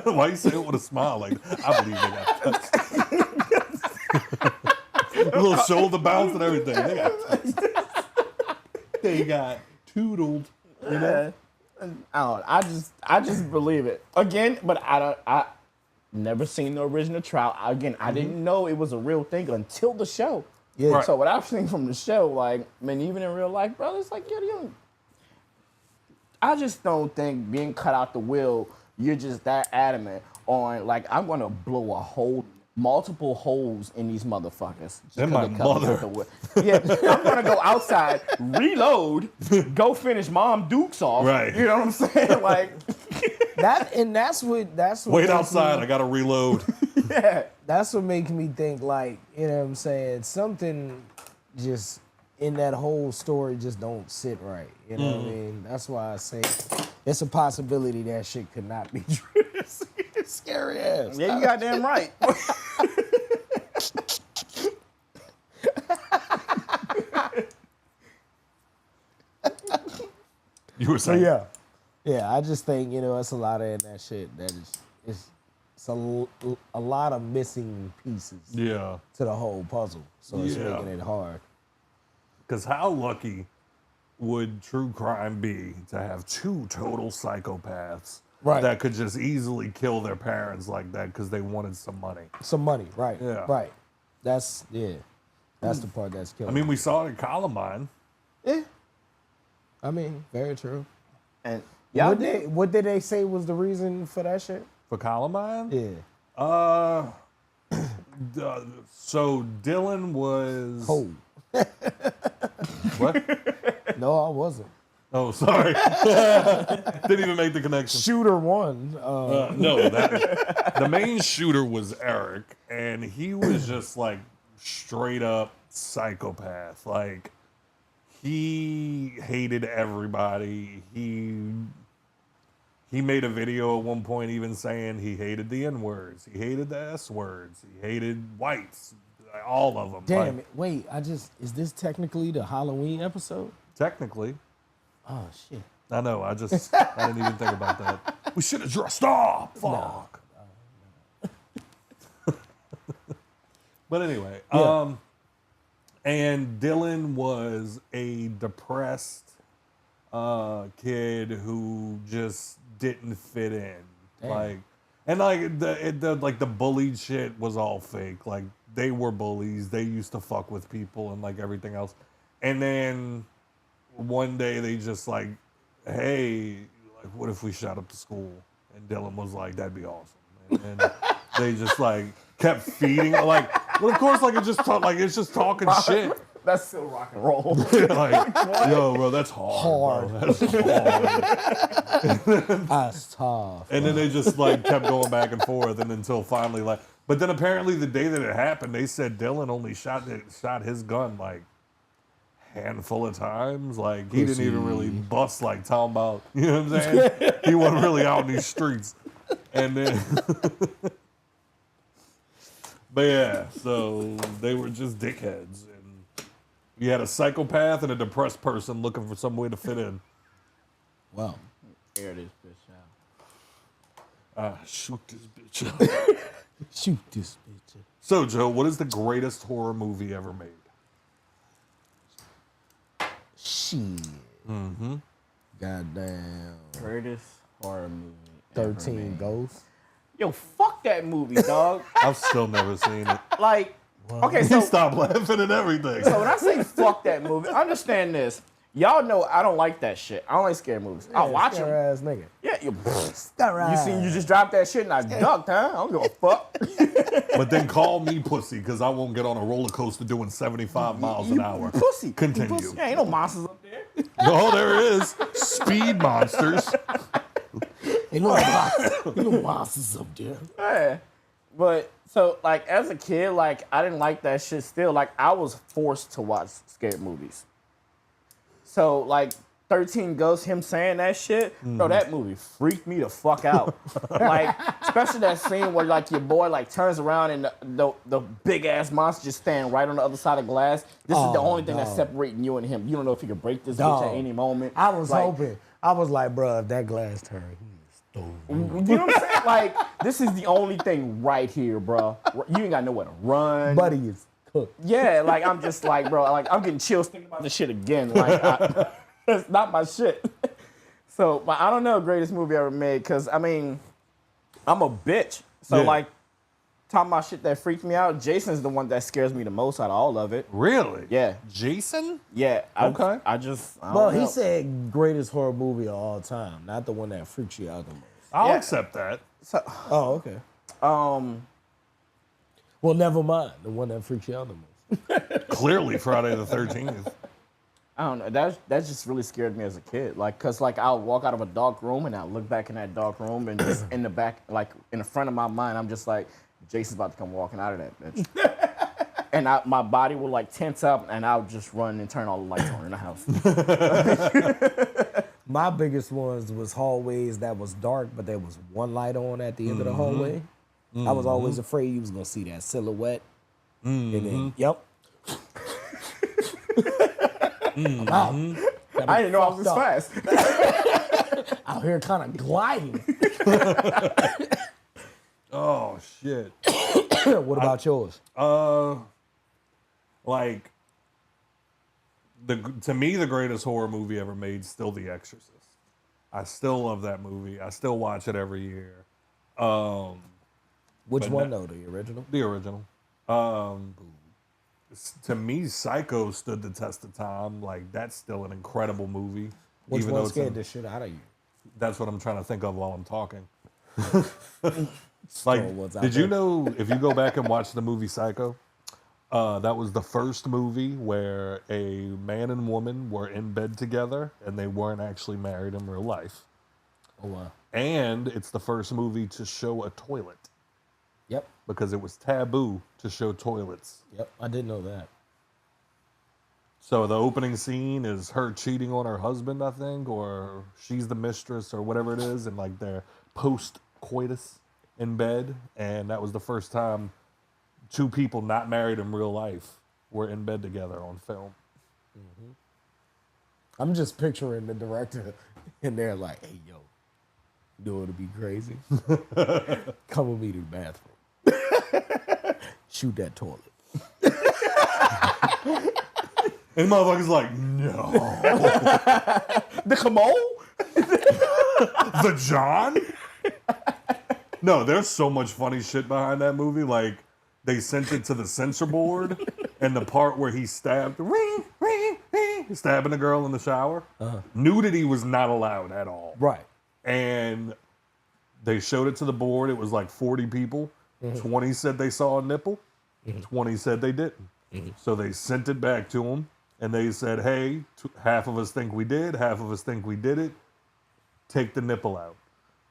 Why you say it with a smile like that? I believe they got touched. A little shoulder bounce and everything. They got touched. They got toodled. You know? I just believe it. Again, but I never seen the original trial. Again, I didn't know it was a real thing until the show. Yeah. Right. So what I've seen from the show, like, man, even in real life, bro, it's like, I just don't think being cut out the will, you're just that adamant on, like, I'm gonna blow multiple holes in these motherfuckers. They're my mother. Yeah, I'm gonna go outside, reload, go finish Mom Dukes off. Right. You know what I'm saying? Like, that's what Wait makes outside. me- I got to reload. yeah. That's what makes me think, like, you know what I'm saying? Something just in that whole story just don't sit right. You know what I mean? That's why I say it's a possibility that shit could not be true. It's scary ass. Yeah, you goddamn right. You were So saying? yeah. I just think it's a lot of in that shit that it's a lot of missing pieces Yeah. to the whole puzzle. So it's Yeah. making it hard. Because how lucky would true crime be to have two total psychopaths Right. that could just easily kill their parents like that because they wanted some money? Some money, right? Yeah. Right. That's the part that's I killing. mean, we saw it in Columbine. yeah. I mean, very true. And y'all What did they say was the reason for that shit? For Columbine? Yeah. So Dylan was... Oh. What? No, I wasn't. Oh, sorry. Didn't even make the connection. Shooter one. No, the main shooter was Eric, and he was just like straight up psychopath. Like, he hated everybody. He made a video at one point even saying he hated the N-words, he hated the S-words, he hated whites, all of them. Damn Like, it. Wait, is this technically the Halloween episode? technically. Oh, shit. I know, I didn't even think about that. We should have dressed up. Fuck. But anyway, and Dylan was a depressed kid who just didn't fit in. Damn. Like, and like the bullied shit was all fake. Like, they were bullies. They used to fuck with people and like everything else. And then one day they just like, hey, like, what if we shot up the school? And Dylan was like, that'd be awesome. And then they just like kept feeding, like, well, of course, like it's just talking shit. That's still rock and roll. Like, yo, bro, that's hard. Bro. That's hard. That's tough. And then they just like kept going back and forth, and until finally, like, but then apparently the day that it happened, they said Dylan only shot his gun like handful of times. Like, he didn't even really bust like talking about, you know what I'm saying? He wasn't really out in these streets. And then, but yeah, so they were just dickheads. And you had a psychopath and a depressed person looking for some way to fit in. Wow. Air this bitch out. Shoot this bitch up. Shoot this bitch. So, Joe, what is the greatest horror movie ever made? Shit. Mm-hmm. Goddamn. Greatest horror movie. 13 Ghosts. Yo, fuck that movie, dog. I've still never seen it. Like, okay, You so stop laughing at everything. So when I say fuck that movie, understand this. Y'all know I don't like that shit. I don't like scary movies. I watch them. Ass nigga. Yeah, you just dropped that shit and I ducked, huh? I don't give a fuck. But then call me pussy, because I won't get on a roller coaster doing 75 miles an hour. Pussy. Continue. Yeah, ain't no monsters up there. No, there is. Speed monsters. Ain't no monsters up there. Yeah. But so like as a kid, like I didn't like that shit still. Like I was forced to watch scary movies. So like 13 Ghosts, him saying that shit, bro, that movie freaked me the fuck out. Like, especially that scene where like your boy like turns around and the big ass monster just standing right on the other side of glass. This is the only thing that's separating you and him. You don't know if he could break this bitch at any moment. I was Like, hoping. I was like, bro, if that glass turned, he is stone. You know what I'm saying? Like, this is the only thing right here, bro. You ain't got nowhere to run. Buddy is cooked. Yeah, like I'm just like, bro, like I'm getting chills thinking about this shit again. Like, it's not my shit. So, but I don't know, greatest movie ever made, because I mean, I'm a bitch. So Yeah. like, talking about shit that freaks me out, Jason's the one that scares me the most out of all of it. Really? Yeah, Jason? yeah. Okay. I don't Well, know. he said greatest horror movie of all time, not the one that freaks you out the most. I'll Yeah. accept that. So, Oh, okay. Well, never mind. The one that freaks you out the most. Clearly Friday the 13th. I don't know. That just really scared me as a kid. Like, cause like I'll walk out of a dark room and I'll look back in that dark room and just in the back, like in the front of my mind, I'm just like, Jason's about to come walking out of that bitch. And my body will like tense up and I'll just run and turn all the lights on in the house. My biggest ones was hallways that was dark, but there was one light on at the end of the hallway. I was always afraid you was gonna see that silhouette. And then, yep. I'm out. I didn't know I was this fast. Out here kind of gliding. Oh shit. What about yours? Like to me, the greatest horror movie ever made is still The Exorcist. I still love that movie. I still watch it every year. Which one though? The original? The original. To me, Psycho stood the test of time. Like that's still an incredible movie. Which even one though scared the shit out of you? That's what I'm trying to think of while I'm talking. What's out Did you there. know if you go back and watch the movie Psycho, that was the first movie where a man and woman were in bed together and they weren't actually married in real life. Oh wow. And it's the first movie to show a toilet Yep. because it was taboo to show toilets. Yep. I didn't know that. So the opening scene is her cheating on her husband, I think, or she's the mistress or whatever it is, and like they're post-coitus in bed. And that was the first time two people not married in real life were in bed together on film. I'm just picturing the director in there like, hey, yo, you know what'd be crazy? Come with me to the bathroom. Shoot that toilet. And motherfucker's like, no. The commode? The John? No, there's so much funny shit behind that movie. Like, they sent it to the censor board, and the part where he stabbed, stabbing a girl in the shower, nudity was not allowed at all. Right. And they showed it to the board. It was like 40 people. 20 said they saw a nipple. 20 said they didn't. So they sent it back to him, and they said, hey, half of us think we did, half of us think we did it. Take the nipple out.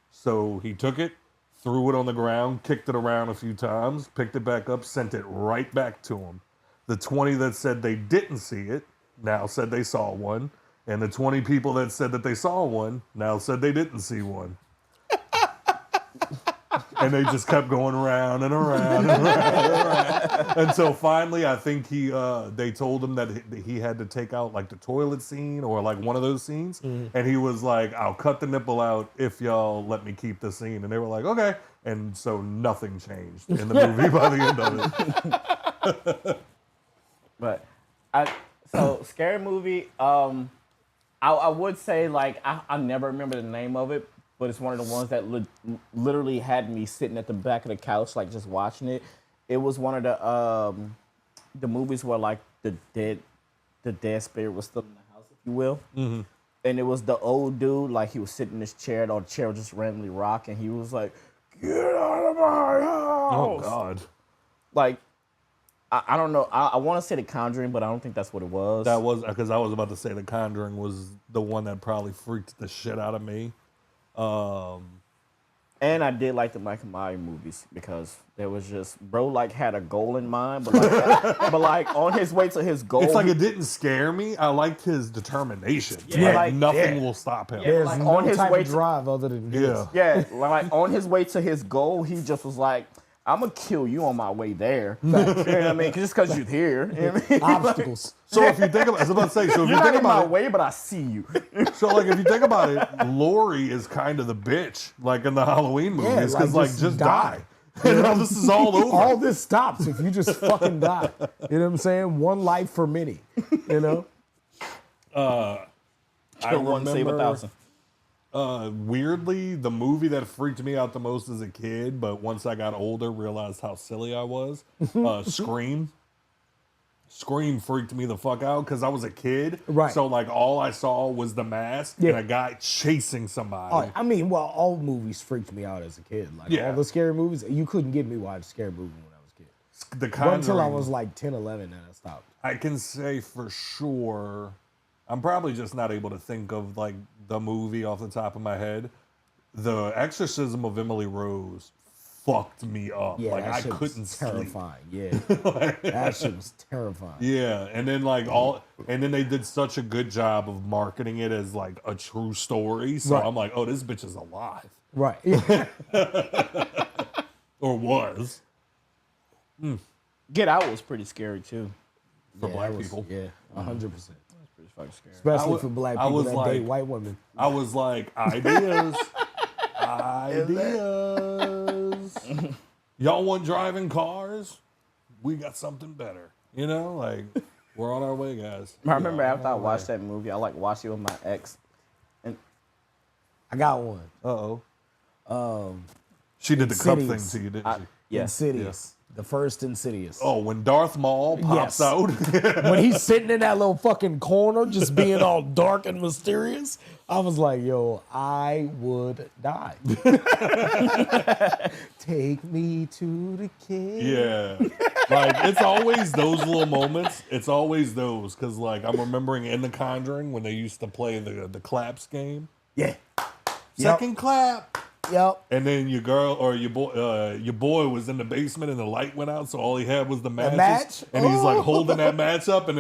So he took it, threw it on the ground, kicked it around a few times, picked it back up, sent it right back to him. The 20 that said they didn't see it now said they saw one. And the 20 people that said that they saw one now said they didn't see one. And they just kept going around and around and around and around. Until finally, I think they told him that he had to take out like the toilet scene or like one of those scenes. And he was like, I'll cut the nipple out if y'all let me keep the scene. And they were like, okay. And so nothing changed in the movie by the end of it. But so scary movie. I would say like I never remember the name of it, but it's one of the ones that literally had me sitting at the back of the couch like just watching it. It was one of the movies where like the dead spirit was still in the house, if you will. Mm-hmm. And it was the old dude, like he was sitting in his chair, or the chair was just randomly rocking. He was like, "Get out of my house!" Oh God! Like. I don't know. I want to say The Conjuring, but I don't think that's what it was. That was because I was about to say The Conjuring was the one that probably freaked the shit out of me. And I did like the Michael Myers movies because there was just bro like had a goal in mind, but like on his way to his goal. It's like it didn't scare me. I liked his determination. Yeah. Like nothing will stop him. Yeah. There's like, no on his type way of to- drive other than this. Yeah. Yeah, like on his way to his goal, he just was like, "I'm gonna kill you on my way there." You know what I mean? Just because you're here. You know what I mean? Obstacles. So if you think about, I was about to say, so if You're you not think in my about it, way, but I see you. so like if you think about it, Lori is kind of the bitch, like in the Halloween movies, like, because like just just die. die. You know, this is all over. All this stops if you just fucking die. You know what I'm saying? One life for many. You know? I Kill one, save 1,000. Weirdly, the movie that freaked me out the most as a kid, but once I got older, realized how silly I was. Scream. Scream freaked me the fuck out because I was a kid. Right. So like all I saw was the mask and a guy chasing somebody. Oh, I mean, well, all movies freaked me out as a kid. Like Yeah. all the scary movies, you couldn't get me watch scary movie when I was a kid. The Not Conjuring, until I was like 10, 11, and I stopped. I can say for sure, I'm probably just not able to think of like the movie off the top of my head. The Exorcism of Emily Rose fucked me up. Yeah, Like that I shit couldn't was sleep. terrifying. Yeah, that shit was terrifying. Yeah, and then then they did such a good job of marketing it as like a true story. So Right. I'm like, oh, this bitch is alive, Right. or was Get Out was pretty scary too. for black that was- people. Yeah, 100%. Pretty fucking scary. Especially wa- for black I people was that like- date white women. I was like, ideas, ideas. Y'all want driving cars? We got something better. You know, like we're on our way, guys. I remember Yeah, after I watched that movie, I like watched it with my ex. I got one. She did the cup thing Insidious. to you, didn't she? Yes. Insidious. The first Insidious. Oh, when Darth Maul pops Yes. out. When he's sitting in that little fucking corner, just being all dark and mysterious, I was like, yo, I would die. Take me to the king. Yeah. Like, it's always those little moments. It's always those. Because, like, I'm remembering in The Conjuring when they used to play the claps game. Yeah. Second clap. Yep. And then your girl or your boy was in the basement and the light went out, so all he had was the matches. match? And he's like Oh. holding that match up, and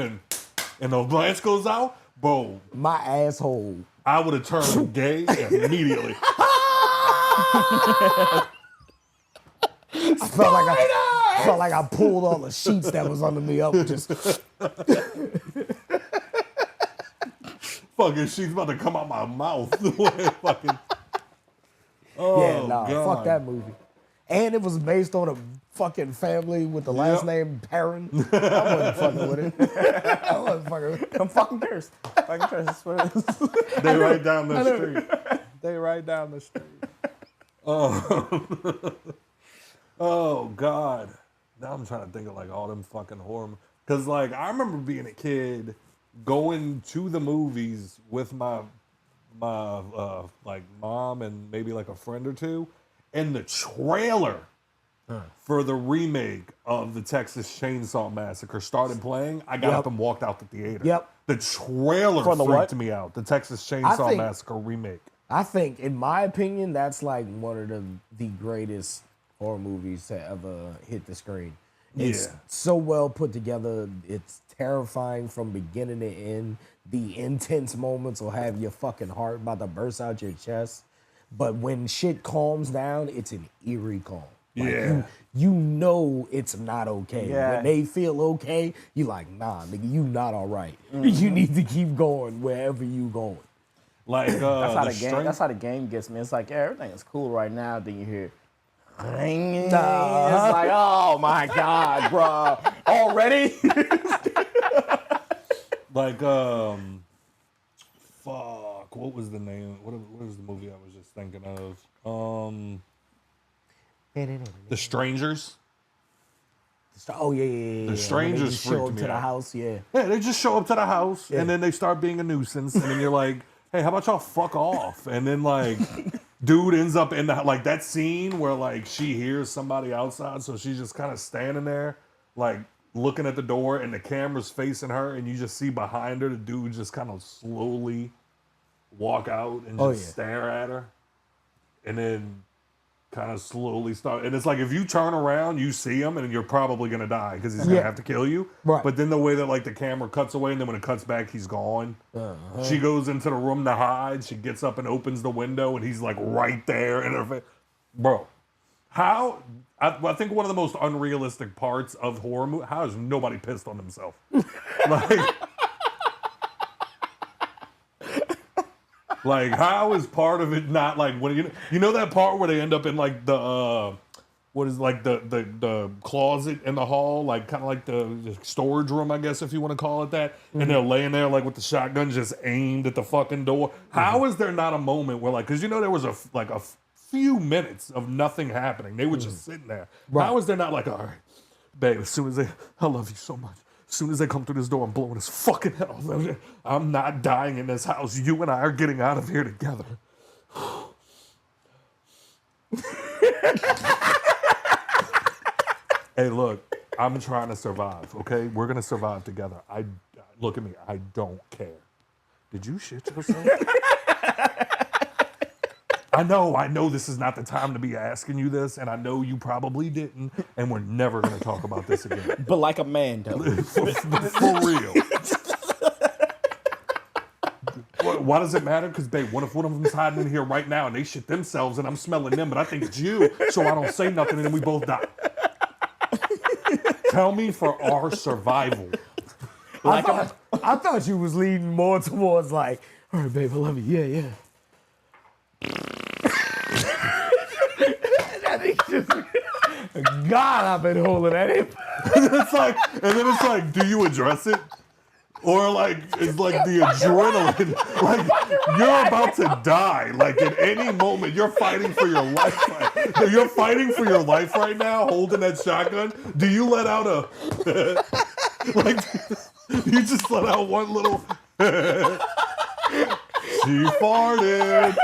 the match goes out. Bro, My asshole. I would have turned gay immediately. I felt like I pulled all the sheets that was under me up. Just Fucking she's about to come out my mouth. Fucking. yeah, nah, God. fuck that movie. And it was based on a fucking family with the last Yep. name Perrin. I wasn't fucking with it. I wasn't fucking with it. I'm fucking cursed. Fucking cursed. I swear it is. They right down the street. They right down the street. Oh God. Now I'm trying to think of like all them fucking horror. Cause like I remember being a kid, going to the movies with my like mom and maybe like a friend or two, and the trailer for the remake of the Texas Chainsaw Massacre started playing. I got Yep. up and walked out the theater. Yep. The trailer For the freaked what? me out. The Texas Chainsaw think- Massacre remake. I think, in my opinion, that's like one of the greatest horror movies to ever hit the screen. It's Yeah. so well put together. It's terrifying from beginning to end. The intense moments will have your fucking heart about to burst out your chest. But when shit calms down, it's an eerie calm. Like, Yeah. you know it's not okay. Yeah. When they feel okay, you like, nah, nigga, you not all right. You need to keep going wherever you going. Like That's how the the game. string- That's how the game gets me. It's like, yeah, everything is cool right now. Then you hear, ringing. Nah. It's like, oh my god, bro, already? Like fuck, what was the name? What was the movie I was just thinking of? The Strangers. Oh yeah, yeah, yeah. The yeah. Strangers When they just show freaked up me to the out. house, yeah. Yeah, they just show up to the house Yeah. and then they start being a nuisance, and then you're like, hey, how about y'all fuck off? And then like, dude ends up in the like that scene where like she hears somebody outside, so she's just kind of standing there, like looking at the door, and the camera's facing her, and you just see behind her the dude just kind of slowly walk out and just Oh, yeah. stare at her, and then kind of slowly start. And it's like if you turn around, you see him, and you're probably gonna die because he's gonna Yeah. have to kill you. Right. But then the way that like the camera cuts away, and then when it cuts back, he's gone. She goes into the room to hide. She gets up and opens the window, and he's like right there in her face. Bro, how? I think one of the most unrealistic parts of horror movie. How is nobody pissed on themselves? Like, how is part of it not like when you know that part where they end up in like the what is like the closet in the hall, like kind of like the storage room, I guess if you want to call it that, and they're laying there like with the shotgun just aimed at the fucking door. How is there not a moment where like, because you know there was a few minutes of nothing happening, they were just sitting there. How is there not like, all right, babe, as soon as I love you so much. As soon as they come through this door, I'm blowing his fucking head off. I'm not dying in this house. You and I are getting out of here together. Hey, look, I'm trying to survive, okay? We're going to survive together. Look at me. I don't care. Did you shit yourself? I know this is not the time to be asking you this, and I know you probably didn't, and we're never going to talk about this again. But like a man, though. For real. Why does it matter? Because, babe, what if one of them's hiding in here right now and they shit themselves and I'm smelling them, but I think it's you, so I don't say nothing and then we both die? Tell me for our survival. I thought you was leading more towards like, all right, babe, I love you. Yeah. God, I've been holding that in. It's like, and then it's like, do you address it? Or like, it's like the adrenaline. Like, you're about to die. Like, at any moment, you're fighting for your life. You're fighting for your life right now, holding that shotgun. Do you let out a, like, you just let out one little, she farted.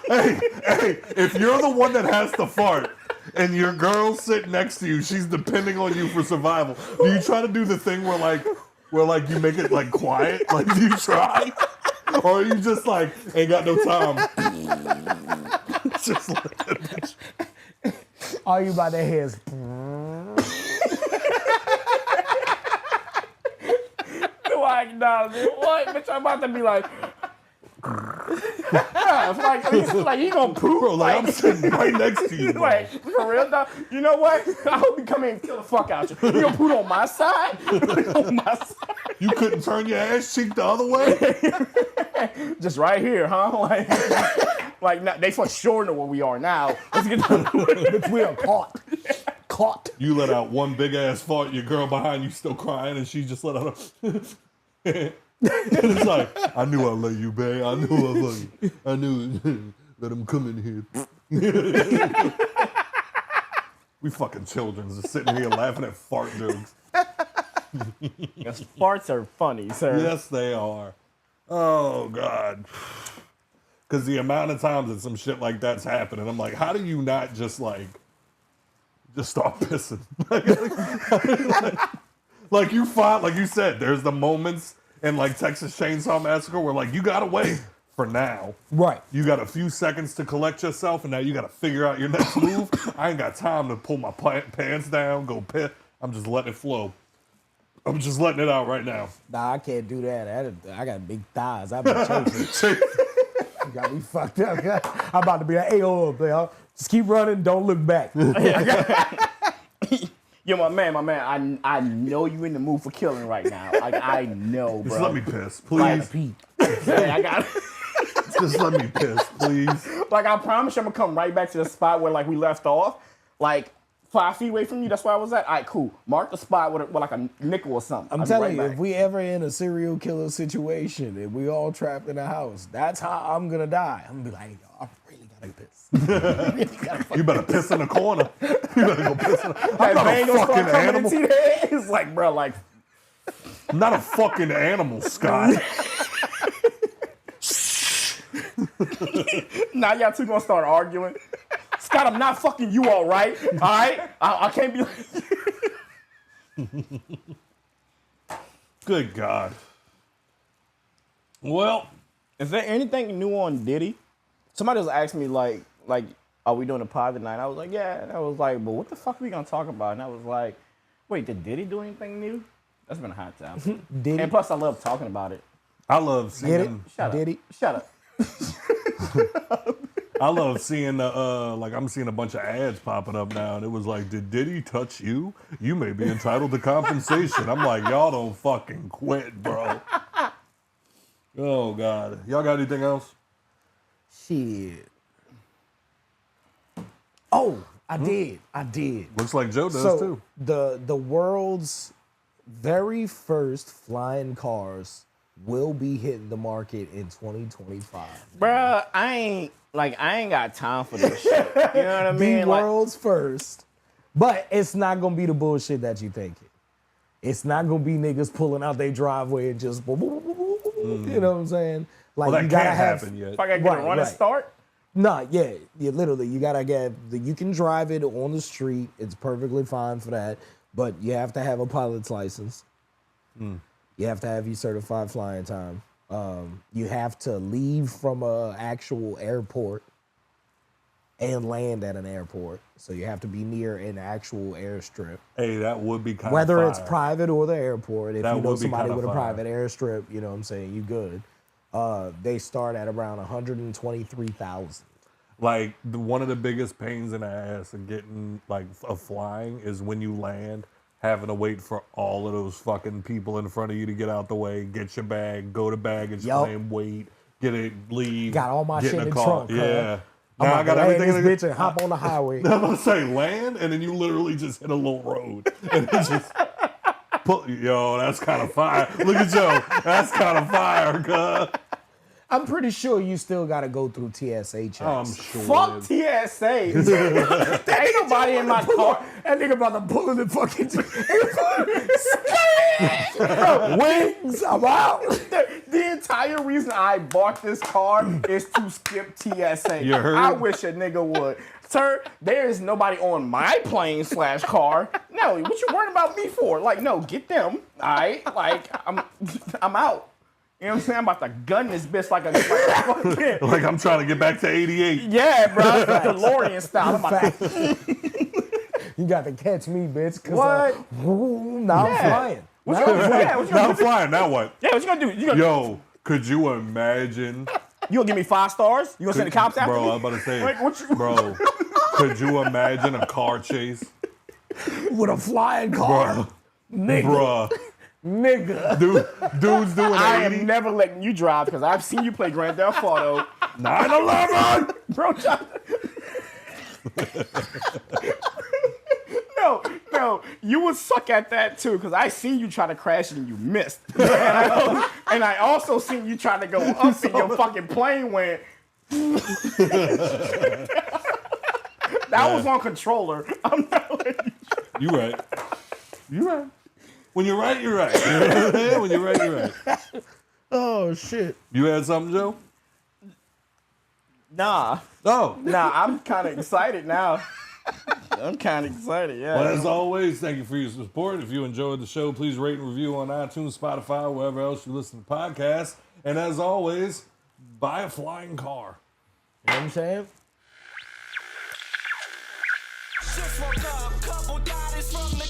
Hey, if you're the one that has to fart and your girl's sitting next to you, she's depending on you for survival. Do you try to do the thing where you make it like quiet? Like, do you try? Or are you just like, ain't got no time? Just like that bitch. All you about to hear is Like, nah, man, what? Bitch, I'm about to be like, it's like you gonna poop. Bro, like, I'm sitting right next to you, bro. Like, for real, though? You know what? I hope you come in and kill the fuck out you. You gonna poop on my side? On my side? You couldn't turn your ass cheek the other way? Just right here, huh? Like nah, they for sure know where we are now. Let's get done. bitch, we are caught. You let out one big ass fart, your girl behind you still crying, and she just let out a. It's like, I knew I love you, babe. I knew I love you. I knew it. Let him come in here. We fucking children just sitting here laughing at fart jokes. Yes, farts are funny, sir. Yes, they are. Oh, God. Because the amount of times that some shit like that's happening, I'm like, how do you not just start pissing? Like you fought, like you said, there's the moments in like Texas Chainsaw Massacre where like you gotta wait for now. Right. You got a few seconds to collect yourself, and now you gotta figure out your next move. I ain't got time to pull my pants down, go piss. I'm just letting it flow. I'm just letting it out right now. Nah, I can't do that. I got big thighs. I've been chasing. You got me fucked up. I'm about to be like, hey, yo, just keep running. Don't look back. Yo, my man, I know you in the mood for killing right now. Like, I know, bro. Just let me piss, please. Hey, I got Just let me piss, please. Like, I promise you I'm gonna come right back to the spot where like we left off. Like 5 feet away from you, that's where I was at. All right, cool. Mark the spot with like a nickel or something. I'm I'll be telling right you, back. if we ever in a serial killer situation and we all trapped in a house, that's how I'm gonna die. I'm gonna be like, yo, I really gotta piss. You better piss in the corner. You better go piss in the corner. I'm That not bang a gonna fucking start coming animal. into your head. It's like, bro, like, I'm not a fucking animal, Scott. now y'all two gonna start arguing. Scott, I'm not fucking you, all right? All right? I can't be like... Good God. Well, Is there anything new on Diddy? Somebody was asking me, like, are we doing a pod tonight? I was like, yeah. And I was like, but what the fuck are we gonna talk about? And I was like, wait, did Diddy do anything new? That's been a hot time. Diddy? And plus, I love talking about it. I love Get it? seeing. Shut Diddy? up. Shut up. I love seeing like I'm seeing a bunch of ads popping up now, and it was like, "Did Diddy touch you? You may be entitled to compensation." I'm like, y'all don't fucking quit, bro. Oh God, y'all got anything else? Shit. Oh, I did. Looks like Joe does So too. the world's very first flying cars will be hitting the market in 2025. Bruh, I ain't got time for this shit. You know what I mean? The Like, world's first. But it's not gonna be the bullshit that you think. It's not gonna be niggas pulling out their driveway and just boop, boop, boop, boop, boop, you know what I'm saying? Like, Well, that you gotta can't have, happen yet. if I gotta get a running start, Nah, yeah, literally, you gotta get, you can drive it on the street. It's perfectly fine for that, but you have to have a pilot's license. You have to have your certified flying time. You have to leave from a actual airport and land at an airport. So you have to be near an actual airstrip. Hey, that would be kind of Whether it's private or the airport, if That you know would be somebody kinda with a fire. private airstrip, you know what I'm saying, you good. They start at around 123,000. Like one of the biggest pains in the ass of getting like of flying is when you land, having to wait for all of those fucking people in front of you to get out the way, get your bag, go to baggage Yup. claim, wait, get it, leave. Got all my get shit in in the the car. trunk, huh? Yeah. I'm Now I about got to land everything this in bitch and hop on the highway. I'm gonna say land, and then you literally just hit a little road, and it just yo, that's kind of fire. Look at Joe, that's kind of fire, cuz. I'm pretty sure you still got to go through TSA checks. I'm sure. Fuck TSA. Ain't nobody in my car. That nigga about to pull in the fucking wings. I'm out. The entire reason I bought this car is to skip TSA. You heard? I wish a nigga would. Sir, there is nobody on my plane/car. No, what you worrying about me for? Like, no, get them. All right? Like, I'm out. You know what I'm saying? I'm about to gun this bitch like a fucking... Like I'm trying to get back to 88. Yeah, bro. DeLorean style. I'm about to... You got to catch me, bitch. What? Now I'm flying. What you gonna do? Yeah, what you Now gonna I'm do? flying. Now what? Yeah, what you gonna do? You gonna, Yo, could you imagine? you gonna give me 5 stars? You gonna send the cops after Bro, me? I was about to say, Like, what you... bro, could you imagine a car chase? With a flying car. Bruh, Nigga. bruh. Nigga. Dude's doing I 80. am never letting you drive because I've seen you play Grand Theft Auto. 9/11. Bro, no, you would suck at that too because I seen you try to crash and you missed. And I also seen you try to go up and your fucking plane went. That was on controller. I'm not letting you. You right. You right. When you're right, you're right. When you're right, you're right. Oh, shit. You had something, Joe? Nah, Oh. I'm kind of excited now. I'm kind of excited, yeah. Well, as always, thank you for your support. If you enjoyed the show, please rate and review on iTunes, Spotify, wherever else you listen to podcasts. And as always, buy a flying car. You know what I'm saying? Just woke up, couple bodies from the